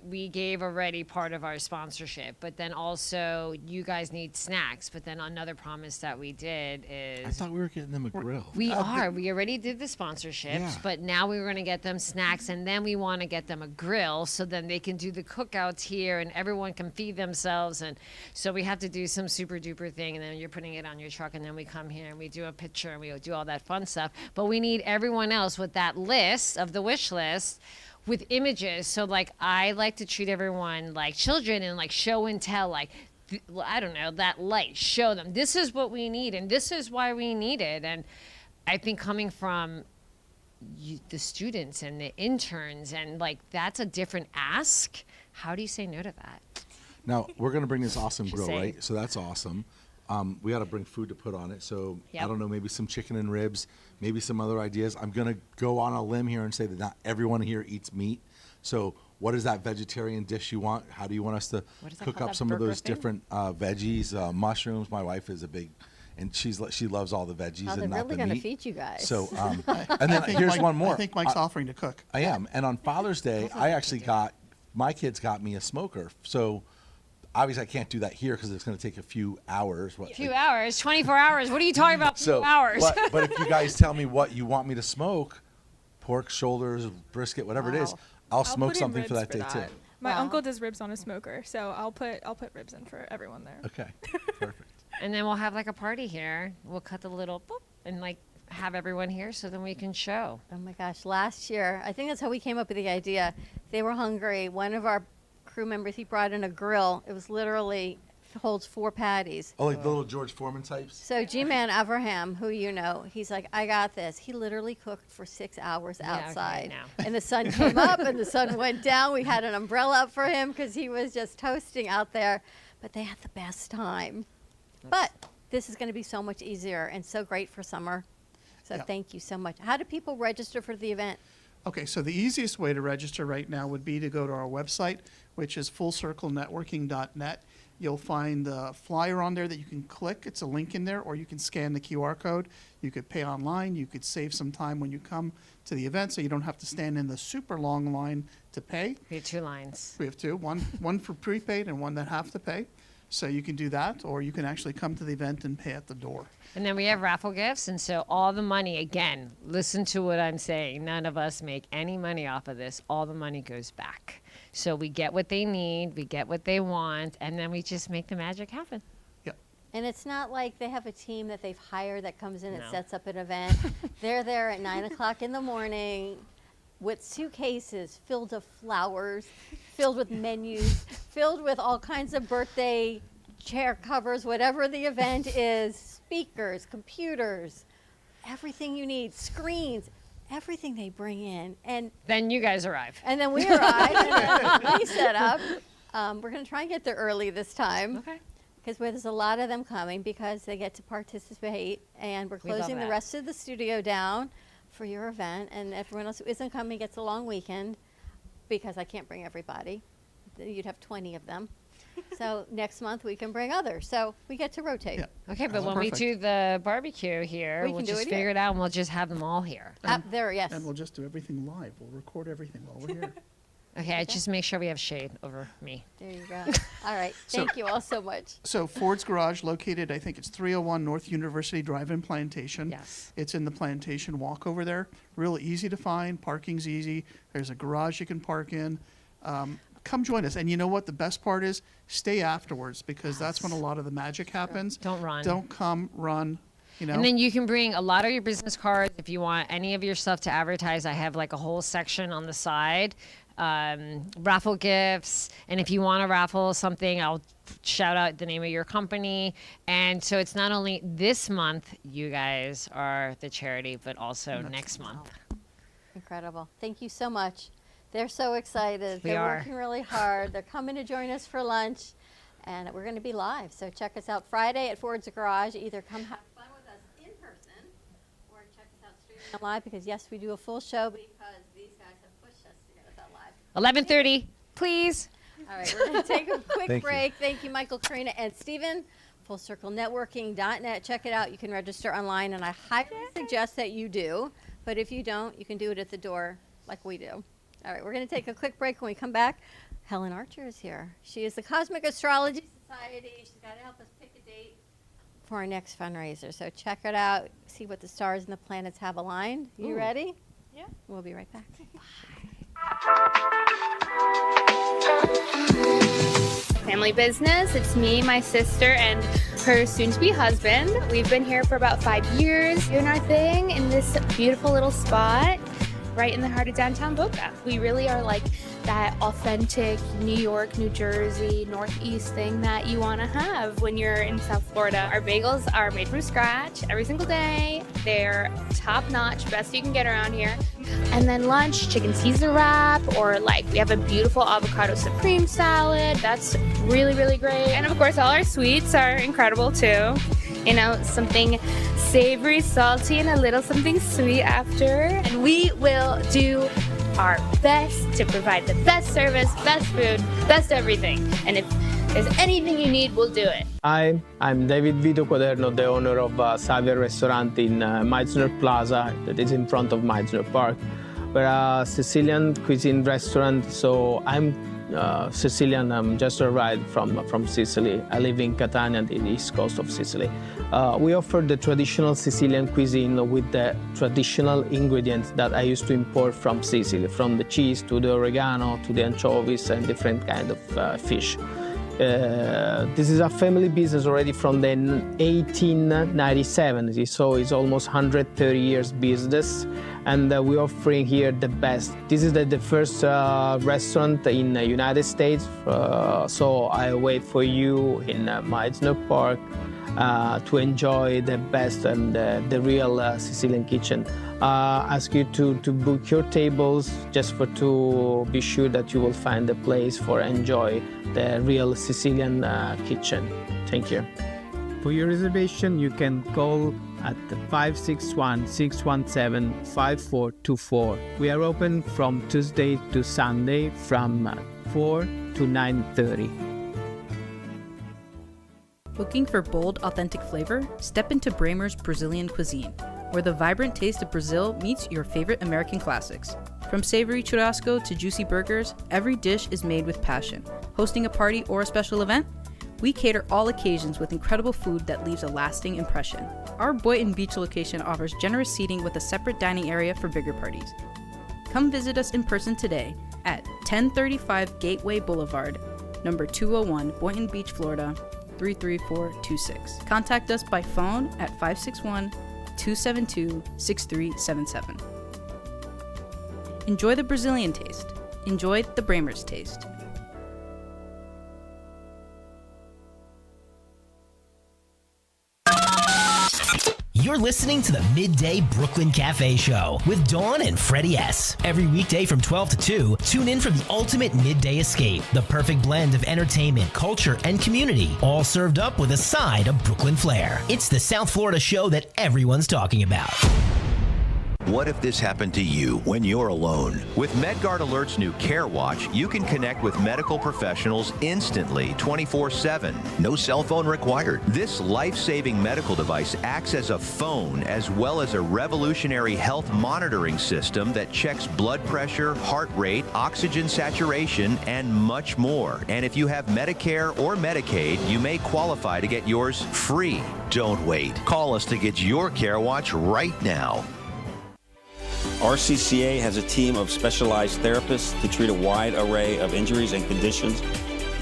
we gave already part of our sponsorship, but then also you guys need snacks. But then another promise that we did is I thought we were getting them a grill. we already did the sponsorships, Yeah. but now we were going to get them snacks, and then we want to get them a grill so then they can do the cookouts here and everyone can feed themselves. And so we have to do some super duper thing, and then you're putting it on your truck, and then we come here and we do a picture and we do all that fun stuff. But we need everyone else with that list of the wish list with images. So like, I like to treat everyone like children and like show and tell, like, I don't know, that light, show them this is what we need and this is why we need it. And I think coming from the students and the interns, and like, that's a different ask. How do you say no to that? Now, we're going to bring this awesome She's grill, saying. right? So that's awesome. We got to bring food to put on it. So I Yep. don't know, maybe some chicken and ribs, maybe some other ideas. I'm going to go on a limb here and say that not everyone here eats meat. So what is that vegetarian dish you want? How do you want us to What is that cook called, up that some of burger those thing? different veggies, mushrooms? My wife is a big, and she loves all the veggies Oh, and they're not really the going to meat. feed you guys. So, and then here's one more. I think Mike's offering to cook. I am. And on Father's Day, I actually my kids got me a smoker. So obviously I can't do that here because it's going to take a few hours. A few hours, 24 hours. What are you talking about? So, few hours. but if you guys tell me what you want me to smoke, pork, shoulders, brisket, whatever it is, I'll smoke put in something for ribs that day too. My Wow. uncle does ribs on a smoker, so I'll put ribs in for everyone there. Okay, perfect. And then we'll have like a party here. We'll cut the little boop and like have everyone here so then we can show. Oh my gosh, last year, I think that's how we came up with the idea. They were hungry. One of our crew members, he brought in a grill. It was literally, holds 4 patties. Oh, like the little George Foreman types? So G-Man Abraham, who you know, he's like, I got this. He literally cooked for 6 hours Yeah, okay, outside. now. And the sun came up and the sun went down. We had an umbrella up for him because he was just toasting out there. But they had the best time. But this is going to be so much easier and so great for summer. So Yeah. thank you so much. How do people register for the event? Okay, so the easiest way to register right now would be to go to our website, which is fullcirclenetworking.net. You'll find a flyer on there that you can click. It's a link in there, or you can scan the QR code. You could pay online. You could save some time when you come to the event, so you don't have to stand in the super long line to pay. We have 2 lines. We have 2, one for prepaid and one that have to pay. So you can do that, or you can actually come to the event and pay at the door. And then we have raffle gifts. And so all the money, again, listen to what I'm saying. None of us make any money off of this. All the money goes back. So we get what they need, we get what they want, and then we just make the magic happen. And it's not like they have a team that they've hired that comes in and No. sets up an event. They're there at 9 o'clock in the morning with suitcases filled with flowers, filled with menus, filled with all kinds of birthday chair covers, whatever the event is, speakers, computers, everything you need, screens, everything they bring in. And then you guys arrive. And then we arrive, and then we set up. We're going to try and get there early this time. Okay. Because there's a lot of them coming because they get to participate, and we're We love closing the that. rest of the studio down for your event, and everyone else who isn't coming gets a long weekend because I can't bring everybody. You'd have 20 of them. So next month we can bring others. So we get to rotate. Okay, but when we do the barbecue here, We we'll can do just it here. figure it out and we'll just have them all here. There, yes. And we'll just do everything live. We'll record everything while we're here. Okay, just make sure we have shade over me. There you go. All right. Thank you all so much. So Ford's Garage, located, I think it's 301 North University Drive in Plantation. Yes. It's in the Plantation walk over there. Real easy to find. Parking's easy. There's a garage you can park in. Come join us. And you know what? The best part is stay afterwards, because that's when a lot of the magic happens. Don't run. Don't come, run. You know? And then you can bring a lot of your business cards if you want any of your stuff to advertise. I have like a whole section on the side. Raffle gifts, and if you want to raffle something, I'll shout out the name of your company. And so it's not only this month you guys are the charity, but also next month. Incredible. Thank you so much. They're so excited. We They're are. working really hard. They're coming to join us for lunch, and we're going to be live. So check us out Friday at Ford's Garage. Either come have fun with us in person or check us out streaming live, because yes, we do a full show because these guys have pushed us to get us out live. 11:30, please. All right, we're going to take a quick Thank you. break. Thank you, Michael, Karina, and Steven. FullCircleNetworking.net. Check it out. You can register online, and I highly suggest that you do. But if you don't, you can do it at the door like we do. All right, we're going to take a quick break. When we come back, Helen Archer is here. She is the Cosmic Astrology Society. She's got to help us pick a date for our next fundraiser. So check it out. See what the stars and the planets have aligned. You Ooh. ready? Yeah. We'll be right back. Family business. It's me, my sister, and her soon-to-be husband. We've been here for about 5 years doing our thing in this beautiful little spot right in the heart of downtown Boca. We really are like that authentic New York, New Jersey, Northeast thing that you want to have when you're in South Florida. Our bagels are made from scratch every single day. They're top-notch, best you can get around here. And then lunch, chicken Caesar wrap, or like we have a beautiful avocado supreme salad. That's really, really great. And of course, all our sweets are incredible too. You know, something savory, salty, and a little something sweet after. And we will do our best to provide the best service, best food, best everything. And if there's anything you need, we'll do it. Hi, I'm David Vito Quaderno, the owner of Xavier Restaurant in Meisner Plaza that is in front of Meisner Park. We're a Sicilian cuisine restaurant, so I'm Sicilian. I'm just arrived from Sicily. I live in Catania, the east coast of Sicily. We offer the traditional Sicilian cuisine with the traditional ingredients that I used to import from Sicily, from the cheese to the oregano to the anchovies and different kind of fish. This is a family business already from the 1897, so it's almost 130 years business, and we're offering here the best. This is the first restaurant in the United States, so I wait for you in Meisner Park to enjoy the best and the real Sicilian kitchen. Ask you to book your tables just to be sure that you will find a place for enjoy the real Sicilian kitchen. Thank you. For your reservation, you can call at 561-617-5424. We are open from Tuesday to Sunday from 4 to 9:30. Looking for bold, authentic flavor? Step into Bramer's Brazilian Cuisine, where the vibrant taste of Brazil meets your favorite American classics. From savory churrasco to juicy burgers, every dish is made with passion. Hosting a party or a special event? We cater all occasions with incredible food that leaves a lasting impression. Our Boynton Beach location offers generous seating with a separate dining area for bigger parties. Come visit us in person today at 1035 Gateway Boulevard, number 201, Boynton Beach, Florida, 33426. Contact us by phone at 561-272-6377. Enjoy the Brazilian taste. Enjoy the Bramers taste. You're listening to the Midday Brooklyn Cafe Show with Dawn and Freddie S. Every weekday from 12 to 2, tune in for the ultimate midday escape. The perfect blend of entertainment, culture, and community, all served up with a side of Brooklyn flair. It's the South Florida show that everyone's talking about. What if this happened to you when you're alone? With MedGuard Alert's new Care Watch, you can connect with medical professionals instantly, 24/7. No cell phone required. This life-saving medical device acts as a phone as well as a revolutionary health monitoring system that checks blood pressure, heart rate, oxygen saturation, and much more. And if you have Medicare or Medicaid, you may qualify to get yours free. Don't wait. Call us to get your Care Watch right now. RCCA has a team of specialized therapists to treat a wide array of injuries and conditions,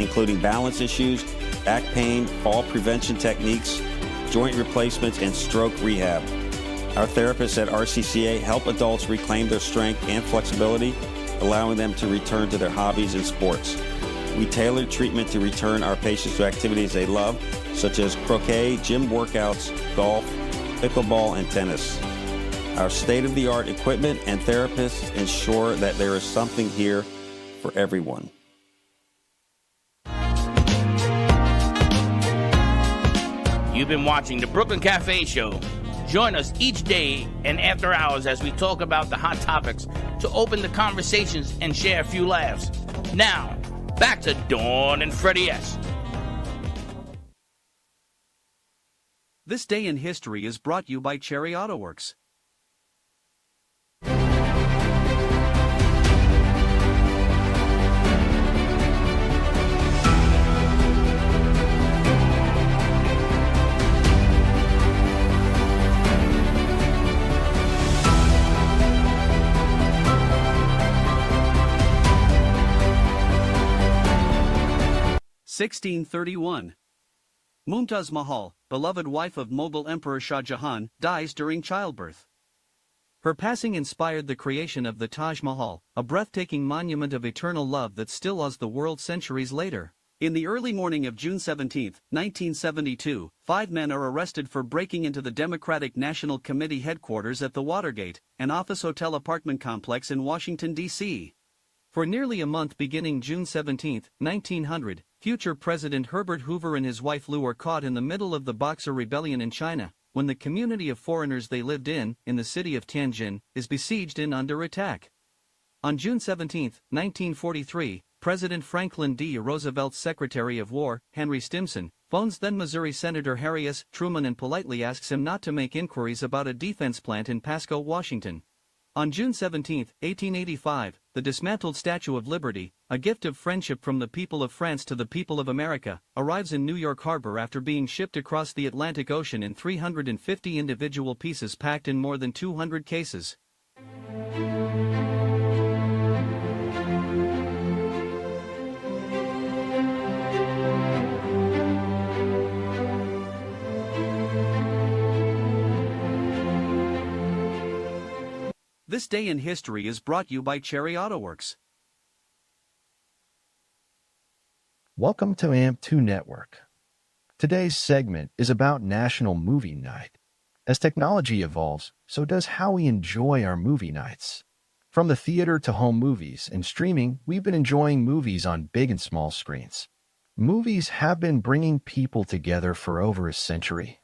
including balance issues, back pain, fall prevention techniques, joint replacements, and stroke rehab. Our therapists at RCCA help adults reclaim their strength and flexibility, allowing them to return to their hobbies and sports. We tailor treatment to return our patients to activities they love, such as croquet, gym workouts, golf, pickleball, and tennis. Our state-of-the-art equipment and therapists ensure that there is something here for everyone. You've been watching the Brooklyn Cafe Show. Join us each day and after hours as we talk about the hot topics to open the conversations and share a few laughs. Now, back to Dawn and Freddie S. This Day in History is brought to you by Cherry Auto Works. (1631). Mumtaz Mahal, beloved wife of Mughal Emperor Shah Jahan, dies during childbirth. Her passing inspired the creation of the Taj Mahal, a breathtaking monument of eternal love that still awes the world centuries later. In the early morning of June 17, 1972, 5 men are arrested for breaking into the Democratic National Committee headquarters at the Watergate, an office hotel apartment complex in Washington, D.C. For nearly a month beginning June 17, 1900, future President Herbert Hoover and his wife Lou are caught in the middle of the Boxer Rebellion in China, when the community of foreigners they lived in the city of Tianjin, is besieged and under attack. On June 17, 1943, President Franklin D. Roosevelt's Secretary of War, Henry Stimson, phones then Missouri Senator Harry S. Truman and politely asks him not to make inquiries about a defense plant in Pasco, Washington. On June 17, 1885, the dismantled Statue of Liberty, a gift of friendship from the people of France to the people of America, arrives in New York Harbor after being shipped across the Atlantic Ocean in 350 individual pieces packed in more than 200 cases. This Day in History is brought to you by Cherry Auto Works. Welcome to AMP2 Network. Today's segment is about National Movie Night. As technology evolves, so does how we enjoy our movie nights. From the theater to home movies and streaming, we've been enjoying movies on big and small screens. Movies have been bringing people together for over a century.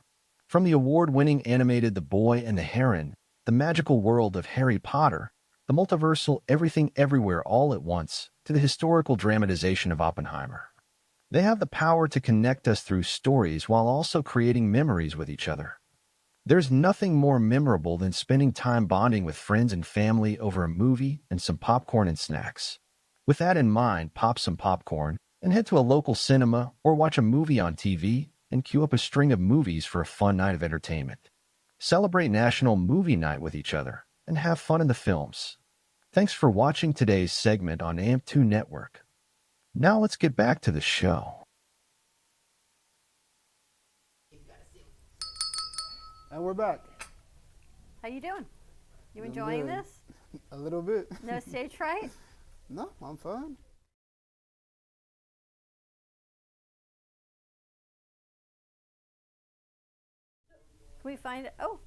From the award-winning animated The Boy and the Heron, the magical world of Harry Potter, the multiversal Everything Everywhere All at Once, to the historical dramatization of Oppenheimer. They have the power to connect us through stories while also creating memories with each other. There's nothing more memorable than spending time bonding with friends and family over a movie and some popcorn and snacks. With that in mind, pop some popcorn And head to a local cinema or watch a movie on TV and queue up a string of movies for a fun night of entertainment. Celebrate National Movie Night with each other and have fun in the films. Thanks for watching today's segment on AMP2 Network. Now let's get back to the show. And we're back. How you doing? You Doing enjoying good. this? A little bit. No stage fright? No, I'm fine. Can we find it? Oh,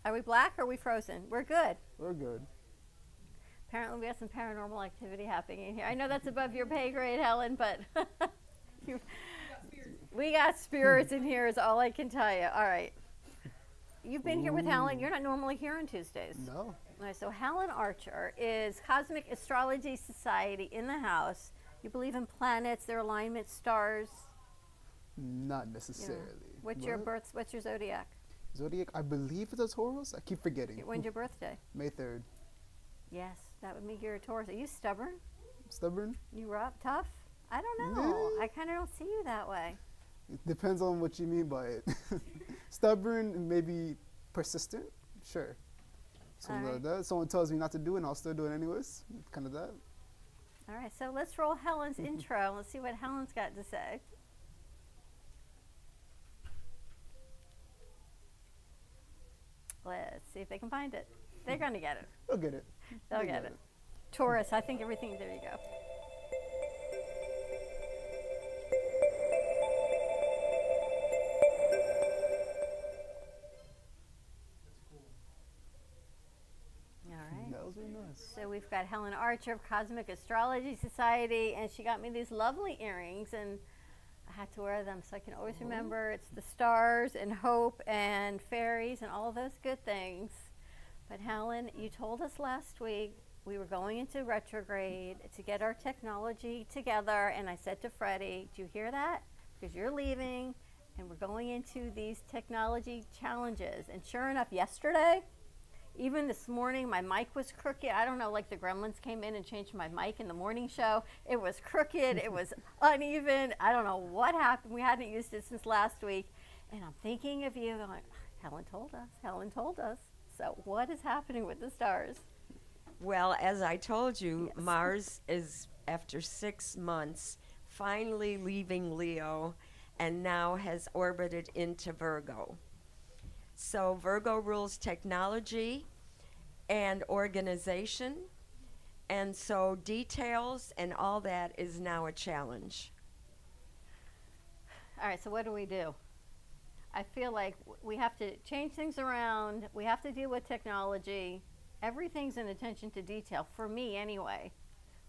are we black or are we frozen? We're good. We're good. Apparently we have some paranormal activity happening in here. I know that's above your pay grade, Helen, but we got spirits in here is all I can tell you. All right. You've been here with Helen. You're not normally here on Tuesdays. No. All right, so Helen Archer is Cosmic Astrology Society in the house. You believe in planets, their alignment, stars? Not necessarily. What's your zodiac? Zodiac, I believe it's a Taurus. I keep forgetting. When's your birthday? May 3rd. Yes, that would make you a Taurus. Are you stubborn? Stubborn? You rough, tough? I don't know. I kind of don't see you that way. It depends on what you mean by it. Stubborn, maybe persistent. Sure. Something like that. Someone tells me not to do it, and I'll still do it anyways. Kind of that. All right, so let's roll Helen's intro. Let's see what Helen's got to say. Let's see if they can find it. They're going to get it. They'll get it. They'll get it. Taurus, I think everything, there you go. All right. That was really nice. So we've got Helen Archer of Cosmic Astrology Society, and she got me these lovely earrings, and I had to wear them so I can always remember it's the stars and hope and fairies and all those good things. But Helen, you told us last week we were going into retrograde to get our technology together, and I said to Freddie, do you hear that? Because you're leaving, and we're going into these technology challenges. And sure enough, yesterday, even this morning, my mic was crooked. I don't know, like the gremlins came in and changed my mic in the morning show. It was crooked. It was uneven. I don't know what happened. We hadn't used it since last week. And I'm thinking of you. I'm like, Helen told us. Helen told us. So what is happening with the stars? Well, as I told you, Mars is, after 6 months, finally leaving Leo and now has orbited into Virgo. So Virgo rules technology and organization, and so details and all that is now a challenge. All right, so what do we do? I feel like we have to change things around. We have to deal with technology. Everything's an attention to detail, for me anyway.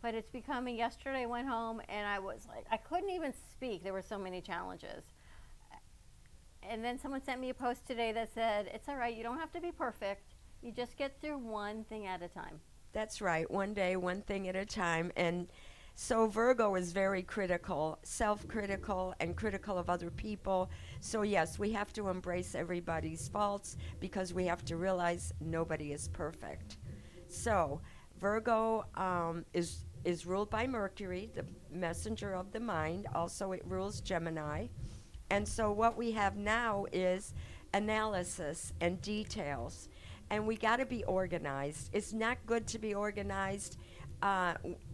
But it's becoming, yesterday I went home and I was like, I couldn't even speak. There were so many challenges. And then someone sent me a post today that said, it's all right, you don't have to be perfect. You just get through one thing at a time. That's right, one day, one thing at a time. And so Virgo is very critical, self-critical, and critical of other people. So yes, we have to embrace everybody's faults because we have to realize nobody is perfect. So Virgo is ruled by Mercury, the messenger of the mind. Also, it rules Gemini. And so what we have now is analysis and details. And we got to be organized. It's not good to be organized,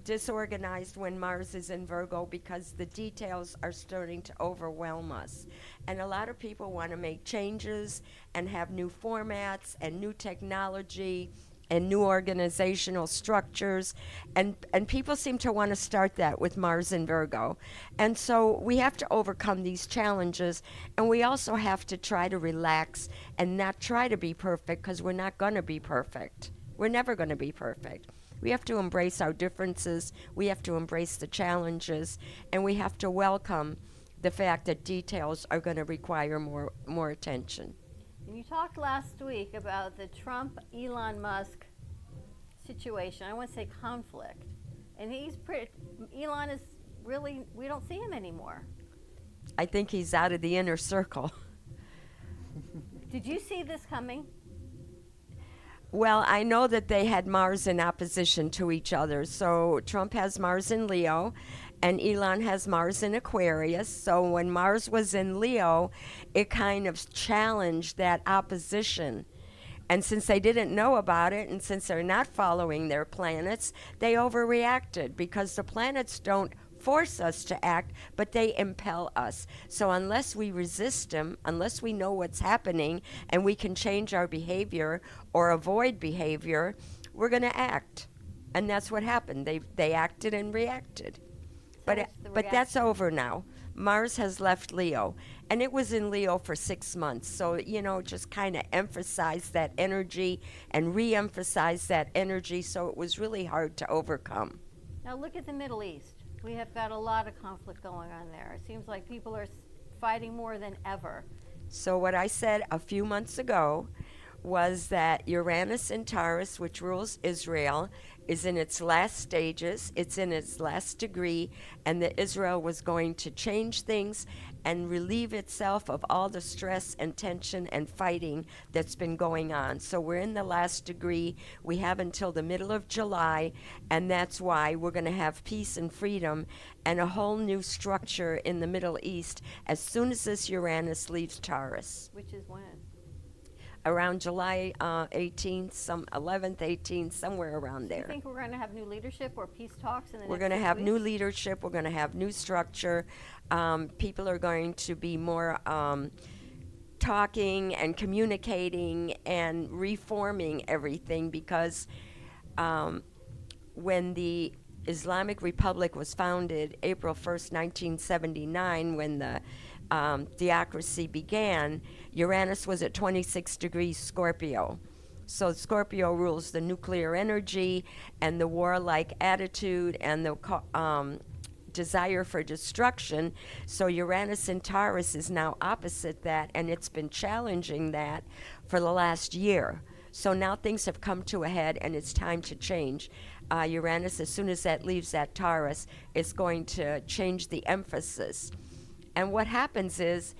disorganized when Mars is in Virgo because the details are starting to overwhelm us. And a lot of people want to make changes and have new formats and new technology and new organizational structures, and people seem to want to start that with Mars in Virgo. And so we have to overcome these challenges, and we also have to try to relax and not try to be perfect, because we're not going to be perfect. We're never going to be perfect. We have to embrace our differences, we have to embrace the challenges, and we have to welcome the fact that details are going to require more attention. And you talked last week about the Trump-Elon Musk situation. I want to say conflict. And Elon is really, we don't see him anymore. I think he's out of the inner circle. Did you see this coming? Well, I know that they had Mars in opposition to each other. So Trump has Mars in Leo, And Elon has Mars in Aquarius. So when Mars was in Leo, it kind of challenged that opposition. And since they didn't know about it, and since they're not following their planets, they overreacted because the planets don't force us to act, but they impel us. So unless we resist them, unless we know what's happening and we can change our behavior or avoid behavior, we're going to act. And that's what happened. They acted and reacted. But that's over now. Mars has left Leo, and it was in Leo for 6 months. So, just kind of emphasize that energy and re-emphasize that energy, so it was really hard to overcome. Now look at the Middle East. We have got a lot of conflict going on there. It seems like people are fighting more than ever. So what I said a few months ago was that Uranus in Taurus, which rules Israel, is in its last stages, it's in its last degree, and that Israel was going to change things and relieve itself of all the stress and tension and fighting that's been going on. So we're in the last degree. We have until the middle of July, and that's why we're going to have peace and freedom and a whole new structure in the Middle East as soon as this Uranus leaves Taurus. Which is when? Around July 18th, 11th, 18th, somewhere around there. Do you think we're going to have new leadership or peace talks in the We're next going to 6 have weeks? new leadership. We're going to have new structure. People are going to be more talking and communicating and reforming everything because when the Islamic Republic was founded, April 1st, 1979, when the theocracy began, Uranus was at 26 degrees Scorpio. So Scorpio rules the nuclear energy and the warlike attitude and the desire for destruction. So Uranus in Taurus is now opposite that, and it's been challenging that for the last year. So now things have come to a head, and it's time to change. Uranus, as soon as that leaves that Taurus, is going to change the emphasis. And what happens is,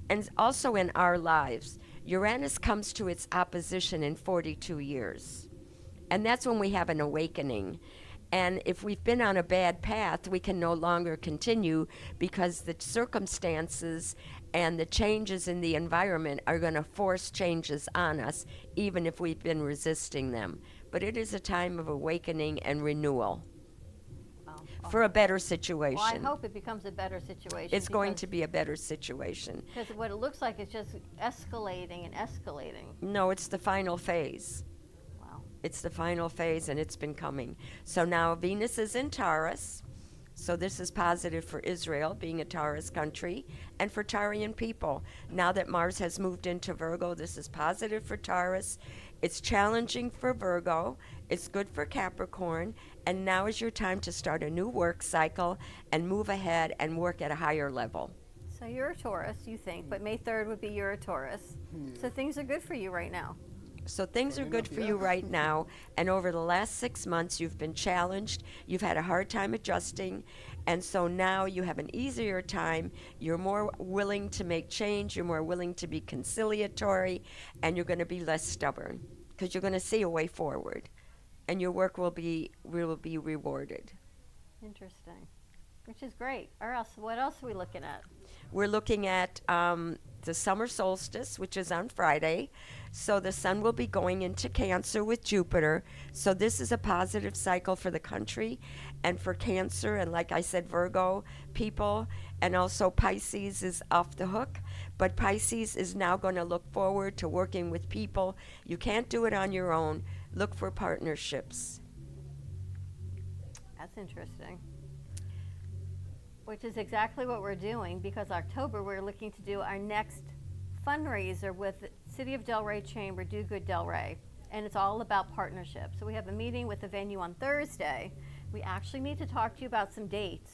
and also in our lives, Uranus comes to its opposition in 42 years. And that's when we have an awakening. And if we've been on a bad path, we can no longer continue because the circumstances and the changes in the environment are going to force changes on us, even if we've been resisting them. But it is a time of awakening and renewal. For a better situation. Well, I hope it becomes a better situation. It's going to be a better situation. Because what it looks like is just escalating and escalating. No, it's the final phase. Wow. It's the final phase, and it's been coming. So now Venus is in Taurus. So this is positive for Israel, being a Taurus country, and for Taurian people. Now that Mars has moved into Virgo, this is positive for Taurus. It's challenging for Virgo. It's good for Capricorn. And now is your time to start a new work cycle and move ahead and work at a higher level. So you're a Taurus, you think, but May 3rd would be you're a Taurus. So things are good for you right now. So things are good for you right now. And over the last 6 months, you've been challenged. You've had a hard time adjusting. And so now you have an easier time. You're more willing to make change. You're more willing to be conciliatory. And you're going to be less stubborn because you're going to see a way forward. And your work will be rewarded. Interesting. Which is great. Or else, what else are we looking at? We're looking at the summer solstice, which is on Friday. So the sun will be going into Cancer with Jupiter. So this is a positive cycle for the country and for Cancer. And like I said, Virgo people. And also Pisces is off the hook. But Pisces is now going to look forward to working with people. You can't do it on your own. Look for partnerships. That's interesting. Which is exactly what we're doing, because October we're looking to do our next fundraiser with City of Delray Chamber, Do Good Delray. And it's all about partnerships. So we have a meeting with the venue on Thursday. We actually need to talk to you about some dates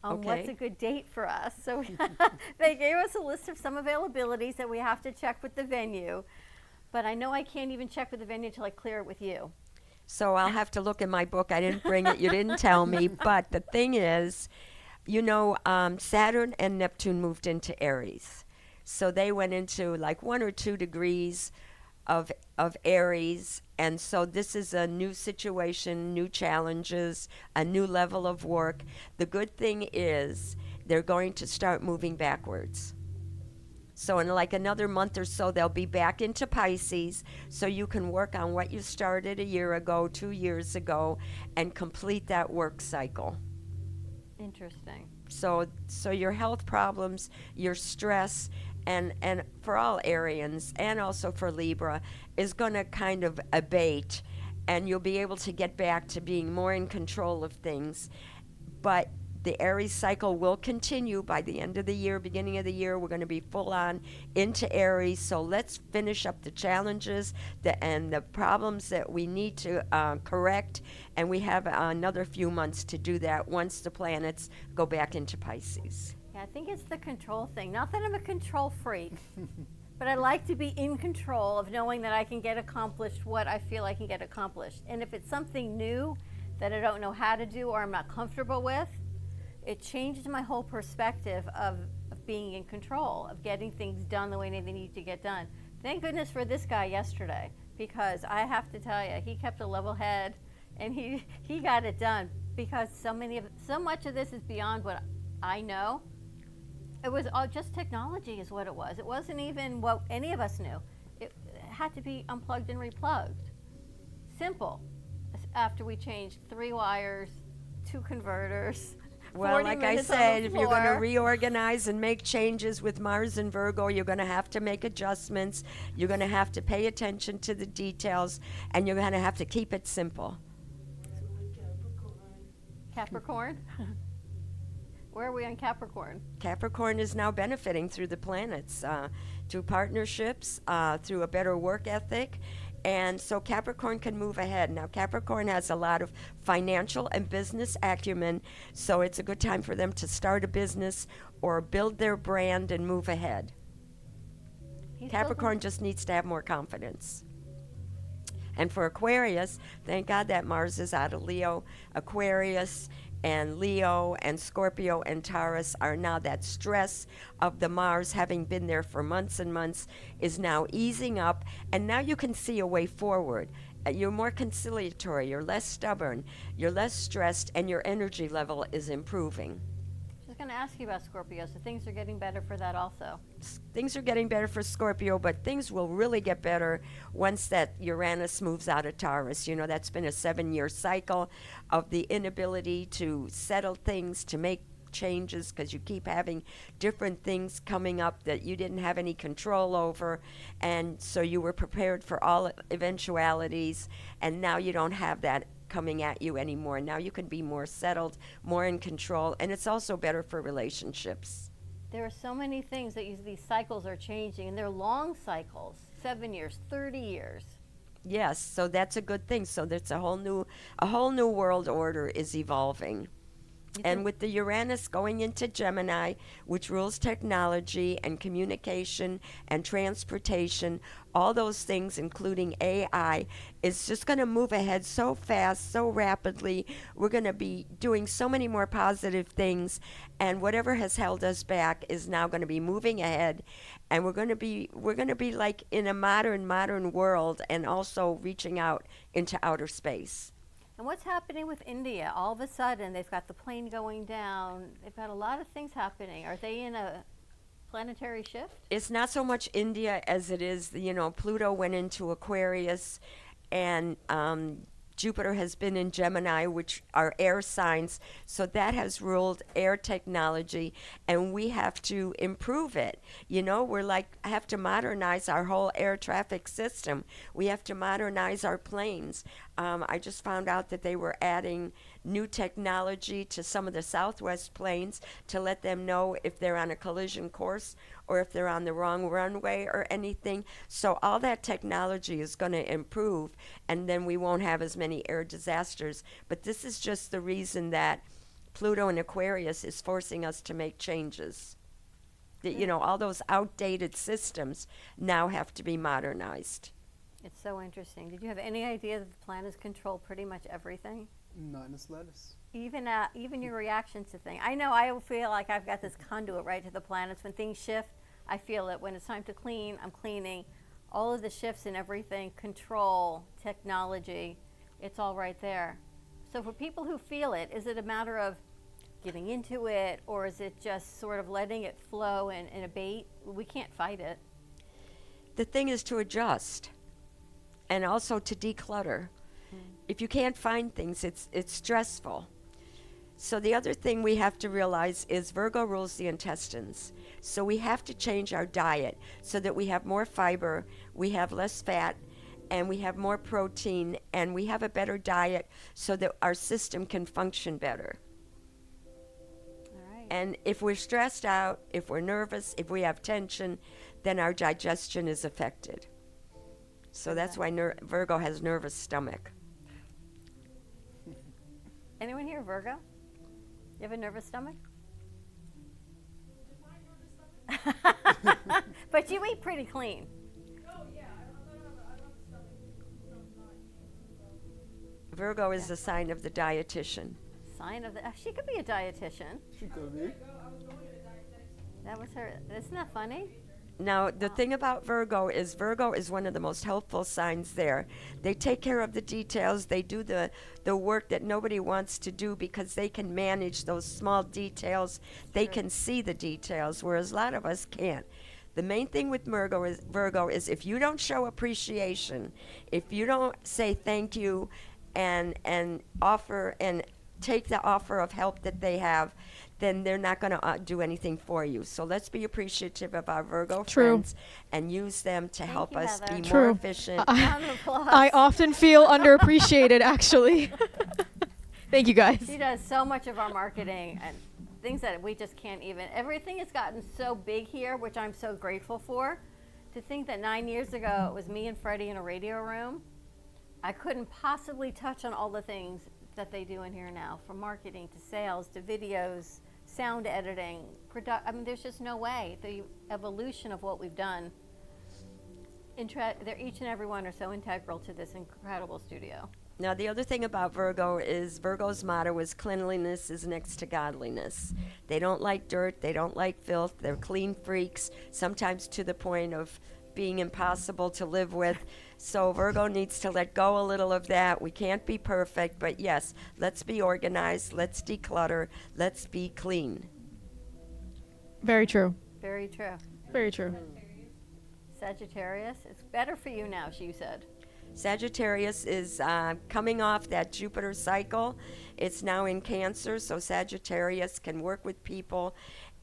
on what's a good date for us. So they gave us a list of some availabilities that we have to check with the venue. But I know I can't even check with the venue until I clear it with you. So I'll have to look in my book. I didn't bring it. You didn't tell me. But the thing is, you know, Saturn and Neptune moved into Aries. So they went into like 1 or 2 degrees of Aries, And so this is a new situation, new challenges, a new level of work. The good thing is they're going to start moving backwards. So in like another month or so, they'll be back into Pisces, so you can work on what you started a year ago, 2 years ago, and complete that work cycle. Interesting. So your health problems, your stress, and for all Arians and also for Libra is going to kind of abate, and you'll be able to get back to being more in control of things. But the Aries cycle will continue by the end of the year, beginning of the year. We're going to be full on into Aries. So let's finish up the challenges and the problems that we need to correct. And we have another few months to do that once the planets go back into Pisces. Yeah, I think it's the control thing. Not that I'm a control freak, but I like to be in control of knowing that I can get accomplished what I feel I can get accomplished. And if it's something new that I don't know how to do or I'm not comfortable with, it changes my whole perspective of being in control, of getting things done the way they need to get done. Thank goodness for this guy yesterday, because I have to tell you, he kept a level head and he got it done, because so much of this is beyond what I know. It was all just technology is what it was. It wasn't even what any of us knew. It had to be unplugged and replugged. Simple. After we changed 3 wires, 2 converters. Well, like I said, if you're going to reorganize and make changes with Mars and Virgo, you're going to have to make adjustments. You're going to have to pay attention to the details, and you're going to have to keep it simple. Capricorn? Where are we on Capricorn? Capricorn is now benefiting through the planets, through partnerships, through a better work ethic. And so Capricorn can move ahead. Now, Capricorn has a lot of financial and business acumen, so it's a good time for them to start a business or build their brand and move ahead. Capricorn just needs to have more confidence. And for Aquarius, thank God that Mars is out of Leo. Aquarius and Leo and Scorpio and Taurus are now, that stress of the Mars having been there for months and months is now easing up, and now you can see a way forward. You're more conciliatory, you're less stubborn, you're less stressed, and your energy level is improving. I was going to ask you about Scorpio, so things are getting better for that also. Things are getting better for Scorpio, but things will really get better once that Uranus moves out of Taurus. You know, that's been a 7-year cycle of the inability to settle things, to make changes, because you keep having different things coming up that you didn't have any control over, and so you were prepared for all eventualities, and now you don't have that coming at you anymore. Now you can be more settled, more in control, and it's also better for relationships. There are so many things that these cycles are changing, and they're long cycles, 7 years, 30 years. Yes, so that's a good thing. So that's a whole new world order is evolving. And with the Uranus going into Gemini, which rules technology and communication and transportation, all those things, including AI, is just going to move ahead so fast, so rapidly. We're going to be doing so many more positive things, and whatever has held us back is now going to be moving ahead, and we're going to be like in a modern world, and also reaching out into outer space. And what's happening with India? All of a sudden, they've got the plane going down. They've got a lot of things happening. Are they in a planetary shift? It's not so much India as it is, Pluto went into Aquarius, and Jupiter has been in Gemini, which are air signs. So that has ruled air technology, and we have to improve it. We're have to modernize our whole air traffic system. We have to modernize our planes. I just found out that they were adding new technology to some of the Southwest planes to let them know if they're on a collision course or if they're on the wrong runway or anything. So all that technology is going to improve, and then we won't have as many air disasters. But this is just the reason that Pluto in Aquarius is forcing us to make changes. All those outdated systems now have to be modernized. It's so interesting. Did you have any idea that the planets control pretty much everything? Not in the slightest. Even your reactions to things. I know I feel like I've got this conduit right to the planets. When things shift, I feel it. When it's time to clean, I'm cleaning. all of the shifts in everything, control, technology, it's all right there. So for people who feel it, is it a matter of getting into it, or is it just sort of letting it flow and abate? We can't fight it. The thing is to adjust and also to declutter. If you can't find things, it's stressful. So the other thing we have to realize is Virgo rules the intestines. So we have to change our diet so that we have more fiber, we have less fat, and we have more protein, and we have a better diet so that our system can function better. And if we're stressed out, if we're nervous, if we have tension, then our digestion is affected. So that's why Virgo has nervous stomach. Anyone here Virgo? You have a nervous stomach? But you eat pretty clean. Virgo is the sign of the dietitian. Sign of the, she could be a dietitian. She could be. That was her. Isn't that funny? Now, the thing about Virgo is one of the most helpful signs there. They take care of the details. They do the work that nobody wants to do because they can manage those small details. They can see the details, whereas a lot of us can't. The main thing with Virgo is if you don't show appreciation, if you don't say thank you and offer and take the offer of help that they have, then they're not going to do anything for you. So let's be appreciative of our Virgo friends and use them to help us be more efficient. I often feel underappreciated, actually. Thank you, guys. She does so much of our marketing and things that we just can't even. Everything has gotten so big here, which I'm so grateful for. To think that 9 years ago it was me and Freddie in a radio room, I couldn't possibly touch on all the things that they do in here now, from marketing to sales to videos, sound editing, I mean, there's just no way. The evolution of what we've done, they're each and every one are so integral to this incredible studio. Now, the other thing about Virgo is Virgo's motto is cleanliness is next to godliness. They don't like dirt. They don't like filth. They're clean freaks, sometimes to the point of being impossible to live with. So Virgo needs to let go a little of that. We can't be perfect, but yes, let's be organized, let's declutter, let's be clean. Very true. Very true. Very true. Sagittarius, it's better for you now, you said. Sagittarius is coming off that Jupiter cycle. It's now in Cancer, so Sagittarius can work with people.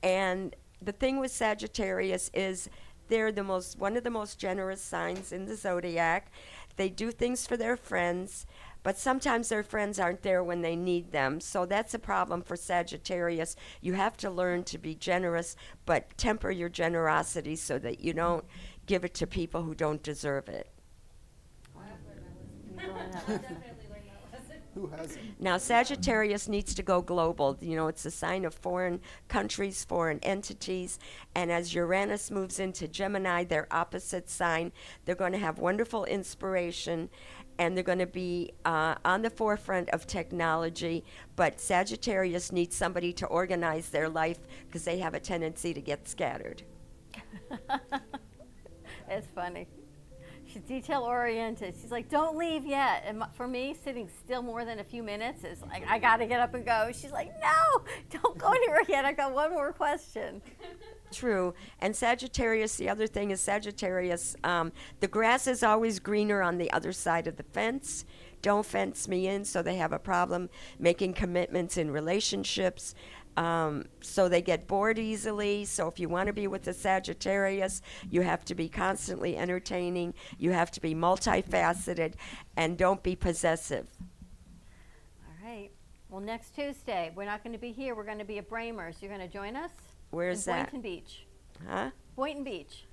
And the thing with Sagittarius is they're one of the most generous signs in the zodiac. They do things for their friends, but sometimes their friends aren't there when they need them. So that's a problem for Sagittarius. You have to learn to be generous, but temper your generosity so that you don't give it to people who don't deserve it. Who hasn't? Now, Sagittarius needs to go global. You know, it's a sign of foreign countries, foreign entities. And as Uranus moves into Gemini, their opposite sign, they're going to have wonderful inspiration, and they're going to be on the forefront of technology. But Sagittarius needs somebody to organize their life because they have a tendency to get scattered. It's funny. She's detail-oriented. She's like, don't leave yet. And for me, sitting still more than a few minutes is like, I got to get up and go. She's like, no, don't go anywhere yet. I got one more question. True. And Sagittarius, the other thing is Sagittarius, the grass is always greener on the other side of the fence. Don't fence me in, so they have a problem making commitments in relationships. So they get bored easily. So if you want to be with the Sagittarius, you have to be constantly entertaining. You have to be multifaceted, and don't be possessive. All right. Well, next Tuesday, we're not going to be here. We're going to be at Bramer's. You're going to join us? Where's in that? Boynton Beach. Huh? Boynton Beach.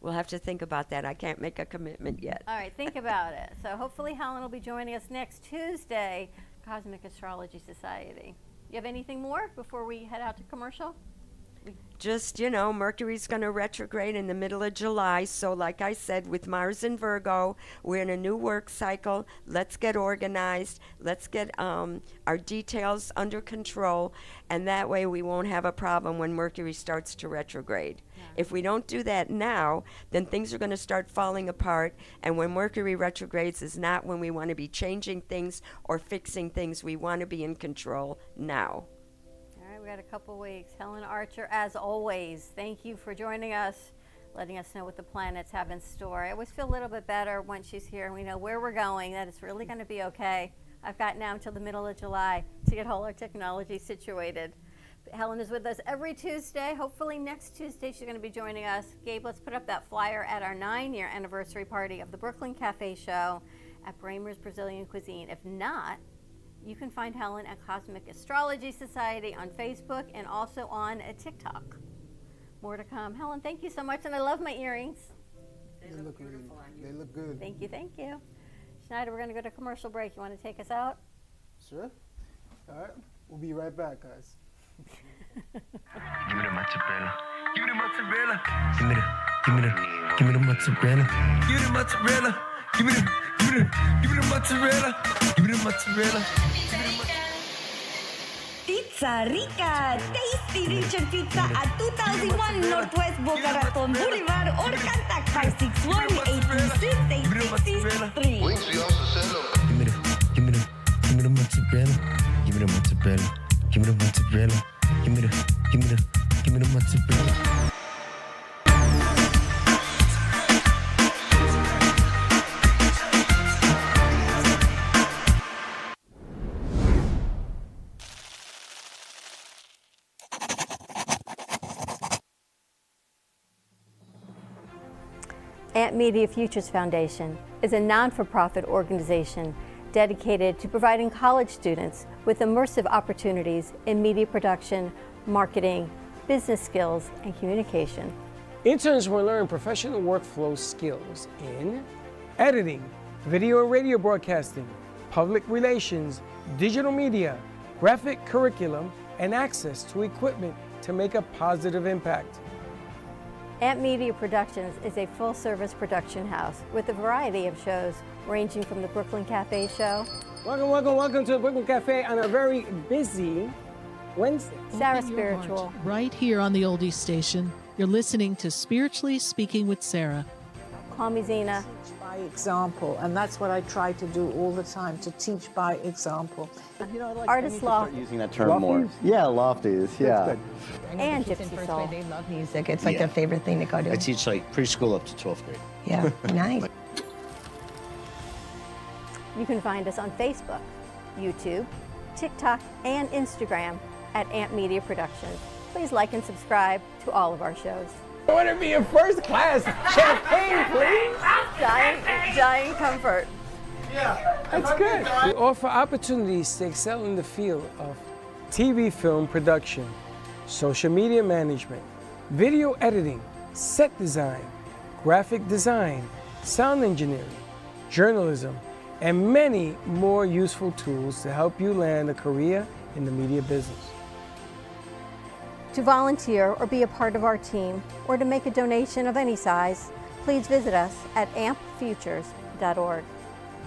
We'll have to think about that. I can't make a commitment yet. All right, think about it. So hopefully Helen will be joining us next Tuesday, Cosmic Astrology Society. You have anything more before we head out to commercial? just, Mercury's going to retrograde in the middle of July. So like I said, with Mars in Virgo, we're in a new work cycle. Let's get organized. Let's get our details under control. And that way we won't have a problem when Mercury starts to retrograde. Yeah. If we don't do that now, then things are going to start falling apart. And when Mercury retrogrades is not when we want to be changing things or fixing things. We want to be in control now. We got a couple weeks. Helen Archer, as always, thank you for joining us, letting us know what the planets have in store. I always feel a little bit better when she's here and we know where we're going, that it's really going to be okay. I've got now until the middle of July to get all our technology situated. But Helen is with us every Tuesday. Hopefully next Tuesday she's going to be joining us. Gabe, let's put up that flyer at our 9-year anniversary party of the Brooklyn Cafe Show at Bramer's Brazilian Cuisine. If not, you can find Helen at Cosmic Astrology Society on Facebook and also on TikTok. More to come. Helen, thank you so much, and I love my earrings. They look beautiful on you. They look good. Thank you, thank you. Schneider, we're going to go to commercial break. You want to take us out? Sure. All right. We'll be right back, guys. Give me the mozzarella. Give me the mozzarella. Give me the mozzarella. Give me the mozzarella. Give me the mozzarella. Give me the mozzarella. Pizza Rica, tasty Richard Pizza at 2001 Northwest Boca Raton Boulevard or contact 561-826-8663. Wings, we also sell them. Give me the mozzarella. Give me the mozzarella. Give me the mozzarella. Give me the mozzarella. Amp Media Futures Foundation is a non-for-profit organization dedicated to providing college students with immersive opportunities in media production, marketing, business skills, and communication. Interns will learn professional workflow skills in editing, video and radio broadcasting, public relations, digital media, graphic curriculum, and access to equipment to make a positive impact. Amp Media Productions is a full-service production house with a variety of shows ranging from the Brooklyn Cafe Show. Welcome to the Brooklyn Cafe on a very busy Wednesday. Sarah Open your Spiritual. heart, right here on the Oldies Station. You're listening to Spiritually Speaking with Sarah. Call me Zena. By example, and that's what I try to do all the time, to teach by example. Artist Loft. Using that term more. Yeah, lofties, yeah. And Gypsy Soul. They love music. It's like their favorite thing to go to. I teach like preschool up to 12th grade. Yeah, nice. You can find us on Facebook, YouTube, TikTok, and Instagram at Amp Media Productions. Please like and subscribe to all of our shows. I want to be in first class. Champagne, please. Dying comfort. Yeah, that's good. We offer opportunities to excel in the field of TV film production, social media management, video editing, set design, graphic design, sound engineering, journalism, and many more useful tools to help you land a career in the media business. To volunteer or be a part of our team, or to make a donation of any size, please visit us at ampfutures.org.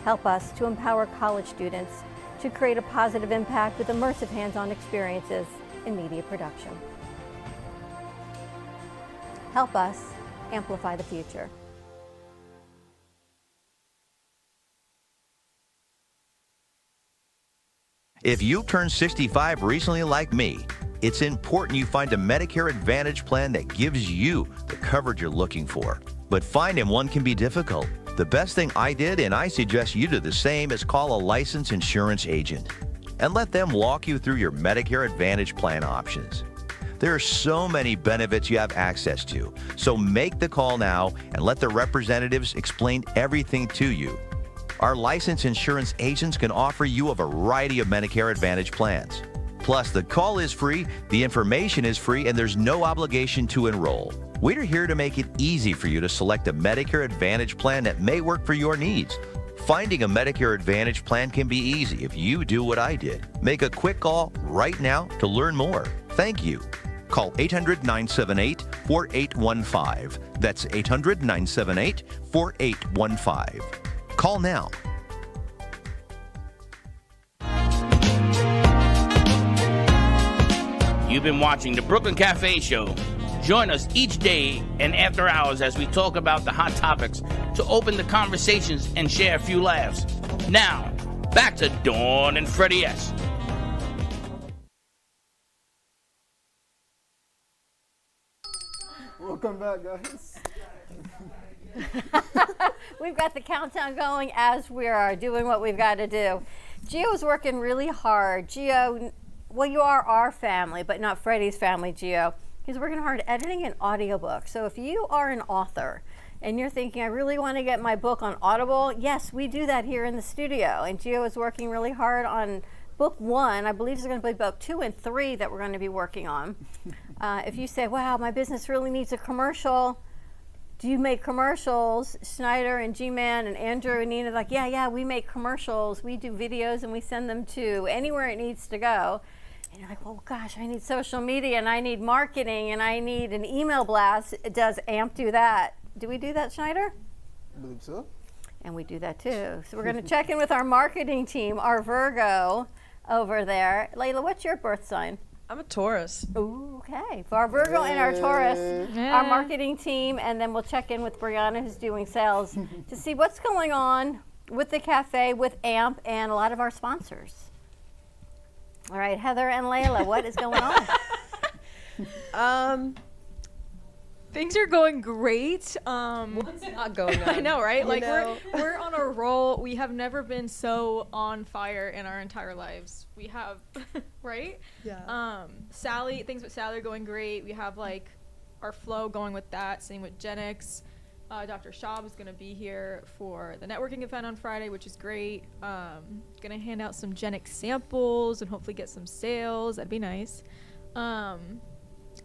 Help us to empower college students to create a positive impact with immersive hands-on experiences in media production. Help us amplify the future. If you turned 65 recently like me, it's important you find a Medicare Advantage plan that gives you the coverage you're looking for. But finding one can be difficult. The best thing I did, and I suggest you do the same, is call a licensed insurance agent and let them walk you through your Medicare Advantage plan options. There are so many benefits you have access to, so make the call now and let the representatives explain everything to you. Our licensed insurance agents can offer you a variety of Medicare Advantage plans. Plus, the call is free, the information is free, and there's no obligation to enroll. We're here to make it easy for you to select a Medicare Advantage plan that may work for your needs. Finding a Medicare Advantage plan can be easy if you do what I did. Make a quick call right now to learn more. Thank you. Call 800-978-4815. That's 800-978-4815. Call now. You've been watching the Brooklyn Cafe Show. Join us each day and after hours as we talk about the hot topics to open the conversations and share a few laughs. Now, back to Dawn and Freddie S. Welcome back, guys. We've got the countdown going as we are doing what we've got to do. Gio's working really hard. Gio, well, you are our family, but not Freddie's family, Gio. He's working hard editing an audiobook. So if you are an author and you're thinking, I really want to get my book on Audible, yes, we do that here in the studio. And Gio is working really hard on book 1. I believe there's going to be book 2 and 3 that we're going to be working on. If you say, wow, my business really needs a commercial, do you make commercials? Schneider and G-Man and Andrew and Nina are like, yeah, we make commercials. We do videos and we send them to anywhere it needs to go. And you're like, well, gosh, I need social media and I need marketing and I need an email blast. Does AMP do that? Do we do that, Schneider? I believe so. And we do that too. So we're going to check in with our marketing team, our Virgo over there. Layla, what's your birth sign? I'm a Taurus. Ooh, okay. For our Virgo and our Taurus, our marketing team, and then we'll check in with Brianna, who's doing sales, to see what's going on with the cafe, with AMP, and a lot of our sponsors. All right, Heather and Layla, what is going on? Things are going great. What's not going on? I know, right? Like know? we're on a roll. We have never been so on fire in our entire lives. We have, right? Yeah. Sally, things with Sally are going great. We have like our flow going with that. Same with Gen X. Dr. Schaub is going to be here for the networking event on Friday, which is great. Going to hand out some Gen X samples and hopefully get some sales. That'd be nice.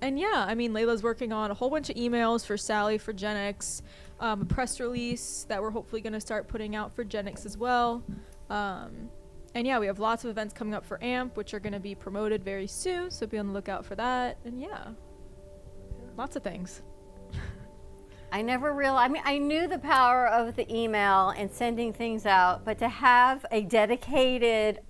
And yeah, I mean, Layla's working on a whole bunch of emails for Sally for Gen X, a press release that we're hopefully going to start putting out for Gen X as well. And yeah, we have lots of events coming up for AMP, which are going to be promoted very soon, so be on the lookout for that. And yeah, lots of things. I never realized, I mean, I knew the power of the email and sending things out, but to have a dedicated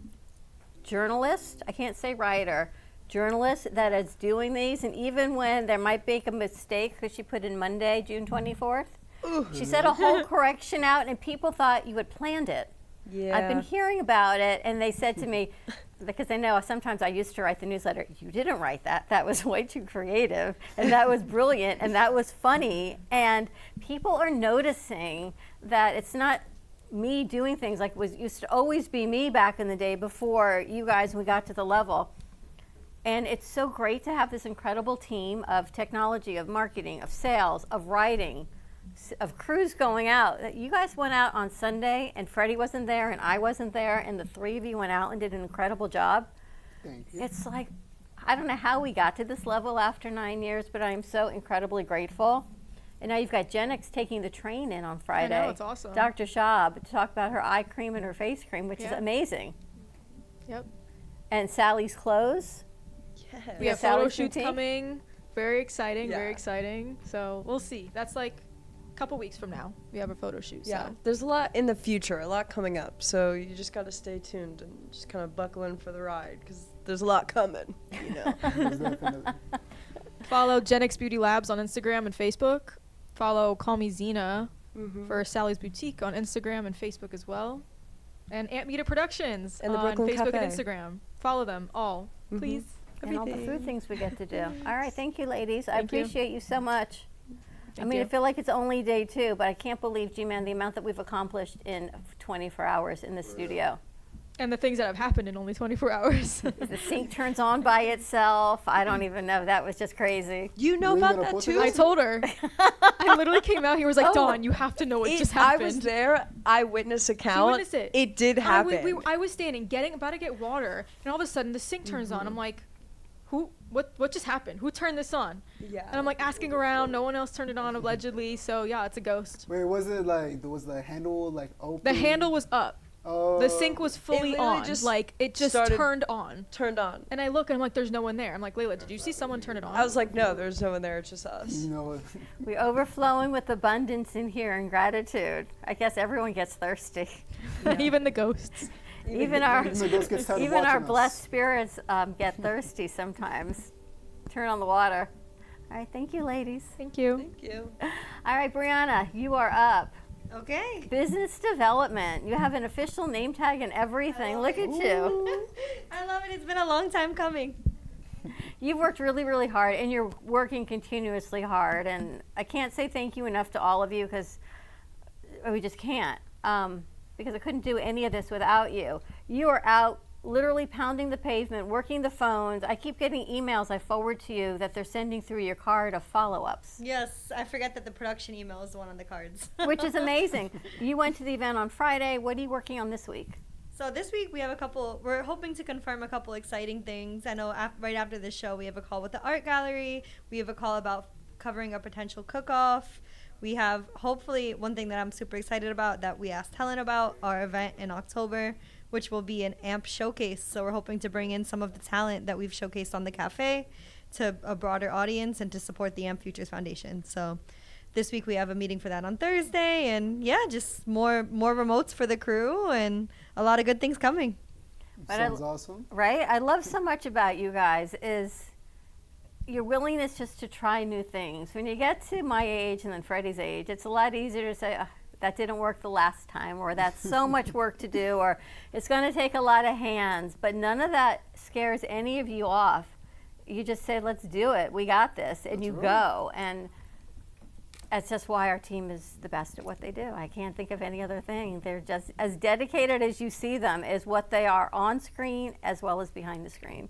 journalist, I can't say writer, journalist that is doing these, and even when there might be a mistake because she put in Monday, June 24th, she said a whole correction out and people thought you had planned it. Yeah. I've been hearing about it, and they said to me, because they know sometimes I used to write the newsletter, you didn't write that. That was way too creative, and that was brilliant, and that was funny. And people are noticing that it's not me doing things like it used to always be me back in the day before you guys, we got to the level. And it's so great to have this incredible team of technology, of marketing, of sales, of writing, of crews going out. You guys went out on Sunday, and Freddie wasn't there, and I wasn't there, and the three of you went out and did an incredible job. Thank you. It's like, I don't know how we got to this level after 9 years, but I'm so incredibly grateful. And now you've got Gen X taking the train in on Friday. I know, it's awesome. Dr. Schaub to talk about her eye cream and her face cream, which is amazing. Yep. And Sally's clothes. Yes. We have Sally's photo shoots boutique. coming. Very exciting, Yeah. very exciting. So we'll see. That's like a couple weeks from now. We have a photo shoot. Yeah, So. there's a lot in the future, a lot coming up. So you just got to stay tuned and just kind of buckle in for the ride because there's a lot coming, you know. Follow Gen X Beauty Labs on Instagram and Facebook. Follow Call Me Zena for Sally's Boutique on Instagram and Facebook as well. And Aunt Media Productions And the on Brooklyn Facebook Cafe. and Instagram. Follow them all, please. And all the food things we get to do. All right, thank you, ladies. I Thank you. appreciate you so much. I Thank mean, you. I feel like it's only day 2, but I can't believe, G-Man, the amount that we've accomplished in 24 hours in the studio. And the things that have happened in only 24 hours. The sink turns on by itself. I don't even know. That was just crazy. You know about that too? I told her. I literally came out here and was like, Dawn, you have to know what just happened. I was there, eyewitness account. She witnessed it. It did happen. I was standing, about to get water, and all of a sudden the sink turns on. I'm like, what just happened? Who turned this on? Yeah. And I'm like asking around. No one else turned it on allegedly. So yeah, it's a ghost. Wait, was it like, was the handle like open? The handle was up. The sync was fully on. just Like, it just turned on. And I look and I'm like, there's no one there. I'm like, Layla, did you see someone turn it on? I was like, no, there's no one there. It's just us. No. We're overflowing with abundance in here and gratitude. I guess everyone gets thirsty. Even the ghosts. Even our watching blessed spirits get thirsty sometimes. Turn on the water. All right, thank you, ladies. Thank you. Thank you. All right, Brianna, you are up. Okay. Business development. You have an official name tag and everything. Look at you. I love it. It's been a long time coming. You've worked really, really hard, and you're working continuously hard. And I can't say thank you enough to all of you because we just can't. Because I couldn't do any of this without you. You are out literally pounding the pavement, working the phones. I keep getting emails I forward to you that they're sending through your card of follow-ups. Yes, I forget that the production email is the one on the cards. Which is amazing. You went to the event on Friday. What are you working on this week? So this week we have we're hoping to confirm a couple exciting things. I know right after this show we have a call with the art gallery. We have a call about covering a potential cook-off. We have hopefully one thing that I'm super excited about that we asked Helen about, our event in October, which will be an AMP showcase. So we're hoping to bring in some of the talent that we've showcased on the cafe to a broader audience and to support the AMP Futures Foundation. So this week we have a meeting for that on Thursday, and yeah, just more remotes for the crew and a lot of good things coming. Sounds awesome. Right? I love so much about you guys is your willingness just to try new things. When you get to my age and then Freddie's age, it's a lot easier to say, that didn't work the last time, or that's so much work to do, or it's going to take a lot of hands. But none of that scares any of you off. You just say, let's do it. We got this. And you go. And that's just why our team is the best at what they do. I can't think of any other thing. They're just as dedicated as you see them is what they are on screen as well as behind the screen.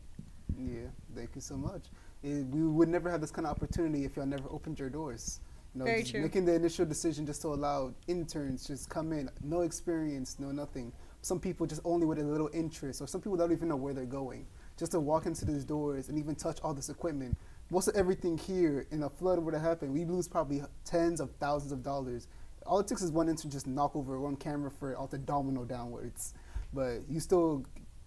Yeah, thank you so much. We would never have this kind of opportunity if y'all never opened your doors. You know, Very true. Making the initial decision just to allow interns just come in, no experience, no nothing. Some people just only with a little interest, or some people don't even know where they're going. Just to walk into these doors and even touch all this equipment. Most of everything here, in a flood were to happen, we lose probably tens of thousands of dollars. All it takes is one intern just knock over one camera for it all to domino downwards. But you still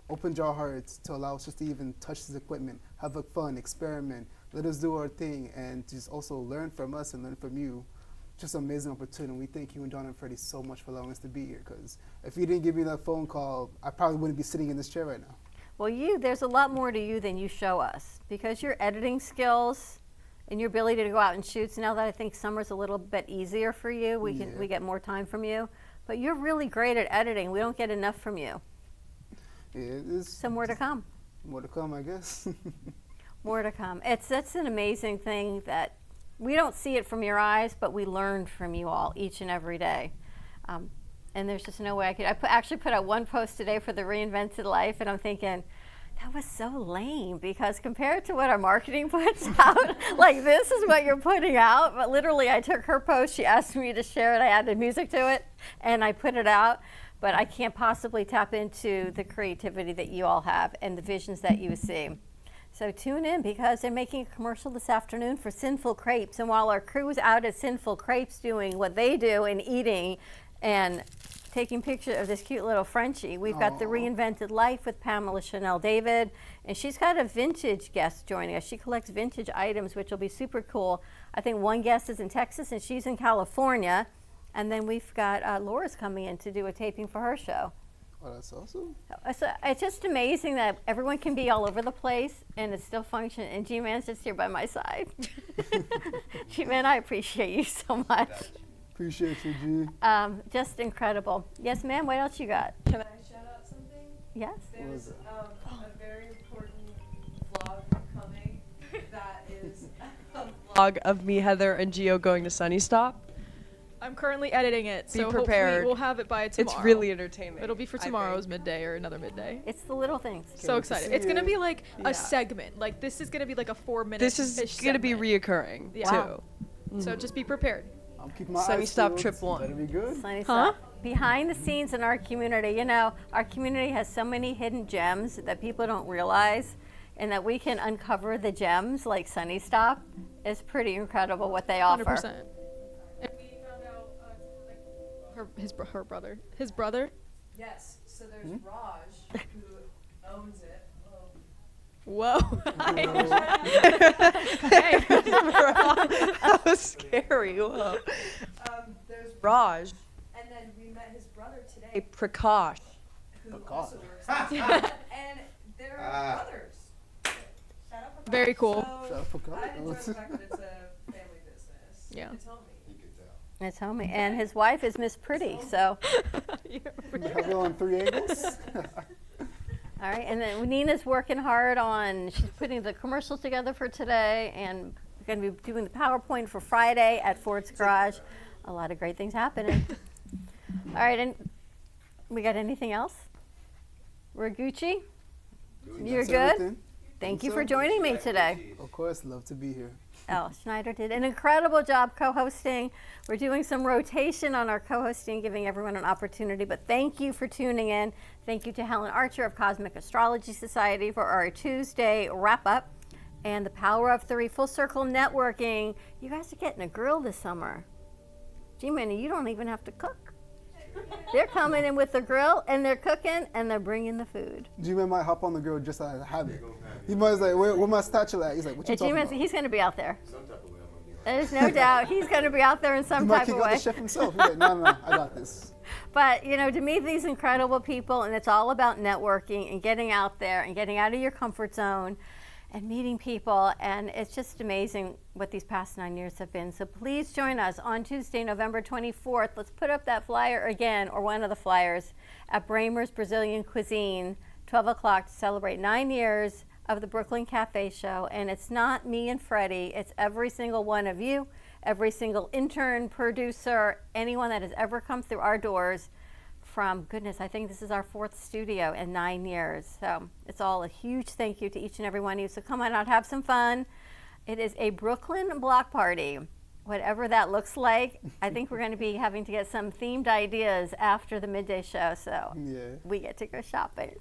opened your hearts to allow us just to even touch this equipment, have a fun, experiment, let us do our thing, and just also learn from us and learn from you. Just an amazing opportunity. We thank you and John and Freddie so much for allowing us to be here, because if you didn't give me that phone call, I probably wouldn't be sitting in this chair right now. Well, there's a lot more to you than you show us, because your editing skills and your ability to go out and shoot. So now that I think summer's a little bit easier for you, we get more time from you. But you're really great at editing. We don't get enough from you. Yeah, it is. So more to come. More to come, I guess. More to come. That's an amazing thing that we don't see it from your eyes, but we learn from you all each and every day. And there's just no way I could. Actually put out one post today for the Reinvented Life, and I'm thinking, that was so lame, because compared to what our marketing puts out, like this is what you're putting out. But literally, I took her post, she asked me to share it, I added music to it, and I put it out. But I can't possibly tap into the creativity that you all have and the visions that you see. So tune in, because they're making a commercial this afternoon for Sinful Crepes. And while our crew's out at Sinful Crepes doing what they do and eating and taking pictures of this cute little Frenchie, we've got the Reinvented Life with Pamela Chanel David. And she's got a vintage guest joining us. She collects vintage items, which will be super cool. I think one guest is in Texas and she's in California. And then we've got Laura's coming in to do a taping for her show. Oh, that's awesome. So it's just amazing that everyone can be all over the place and it still function. And G-Man's just here by my side. G-Man, I appreciate you so much. Appreciate you, G. Just incredible. Yes, ma'am, what else you got? Can I shout out something? Yes. There's a very important vlog coming that is a vlog of me, Heather, and Gio going to Sunny Stop. I'm currently editing it, Be so prepared. hopefully we'll have it by tomorrow. It's really entertaining. It'll be for tomorrow's midday or another midday. It's the little things. So excited. It's going to be like a segment. Like, this is going to be like a 4-minute This is going to be reoccurring, too. So just be prepared. I'm keeping my Sunny eyes Stop peeled. Trip 1. That'll be good. Sunny Stop. Behind the scenes in our community, you know, our community has so many hidden gems that people don't realize, and that we can uncover the gems like Sunny Stop is pretty incredible what they offer. 100%. And we found out her brother. His brother? Yes. So there's Raj, who owns it. Whoa. Hey, that was scary. Whoa. There's Raj, and then we met his brother today, Prakash, who also works at and they're brothers. Shout out Prakash. Very cool. So I enjoy the fact that it's a family business. Yeah. It's homey. It's homey. And his wife is Miss Pretty, so. Have it on 3 angles. All right, and then Nina's working hard on, she's putting the commercials together for today, and we're going to be doing the PowerPoint for Friday at Ford's Garage. A lot of great things happening. All right, and we got anything else? We're Gucci? You're good? Everything. Thank you for joining me today. Of course, love to be here. Al Schneider did an incredible job co-hosting. We're doing some rotation on our co-hosting, giving everyone an opportunity, but thank you for tuning in. Thank you to Helen Archer of Cosmic Astrology Society for our Tuesday wrap-up. And the Power of Three Full Circle Networking. You guys are getting a grill this summer. G-Money, you don't even have to cook. They're coming in with the grill, and they're cooking, and they're bringing the food. G-Man might hop on the grill just out of habit. He might like, where my spatula at? He's like, what you talking about? He's going to be out there. There's no doubt he's going to be out there in some type of way. He might kick out the chef himself. He's like, no, I got this. But, you know, to meet these incredible people, and it's all about networking and getting out there and getting out of your comfort zone and meeting people, and it's just amazing what these past 9 years have been. So please join us on Tuesday, November 24th. Let's put up that flyer again, or one of the flyers, at Bramer's Brazilian Cuisine, 12 o'clock, to celebrate 9 years of the Brooklyn Cafe Show. And it's not me and Freddie, it's every single one of you, every single intern, producer, anyone that has ever come through our doors from, goodness, I think this is our 4th studio in 9 years. So it's all a huge thank you to each and every one of you. So come on out, have some fun. It is a Brooklyn block party, whatever that looks like. I think we're going to be having to get some themed ideas after the midday show, so we get to go shopping.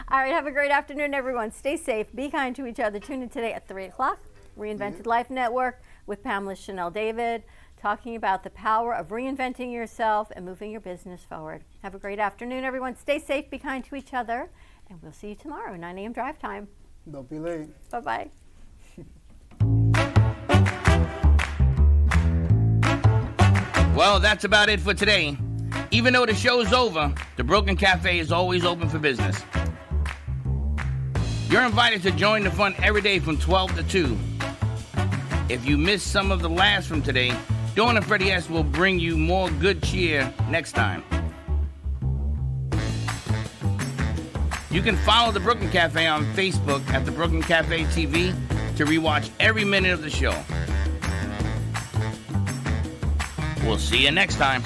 All right, have a great afternoon, everyone. Stay safe, be kind to each other. Tune in today at 3 o'clock, Reinvented Life Network with Pamela Chanel David, talking about the power of reinventing yourself and moving your business forward. Have a great afternoon, everyone. Stay safe, be kind to each other, and we'll see you tomorrow, 9 a.m. drive time. Don't be late. Bye-bye. Well, that's about it for today. Even though the show's over, the Brooklyn Cafe is always open for business. You're invited to join the fun every day from 12 to 2. If you missed some of the laughs from today, Dawn and Freddie S. will bring you more good cheer next time. You can follow the Brooklyn Cafe on Facebook at the Brooklyn Cafe TV to rewatch every minute of the show. We'll see you next time.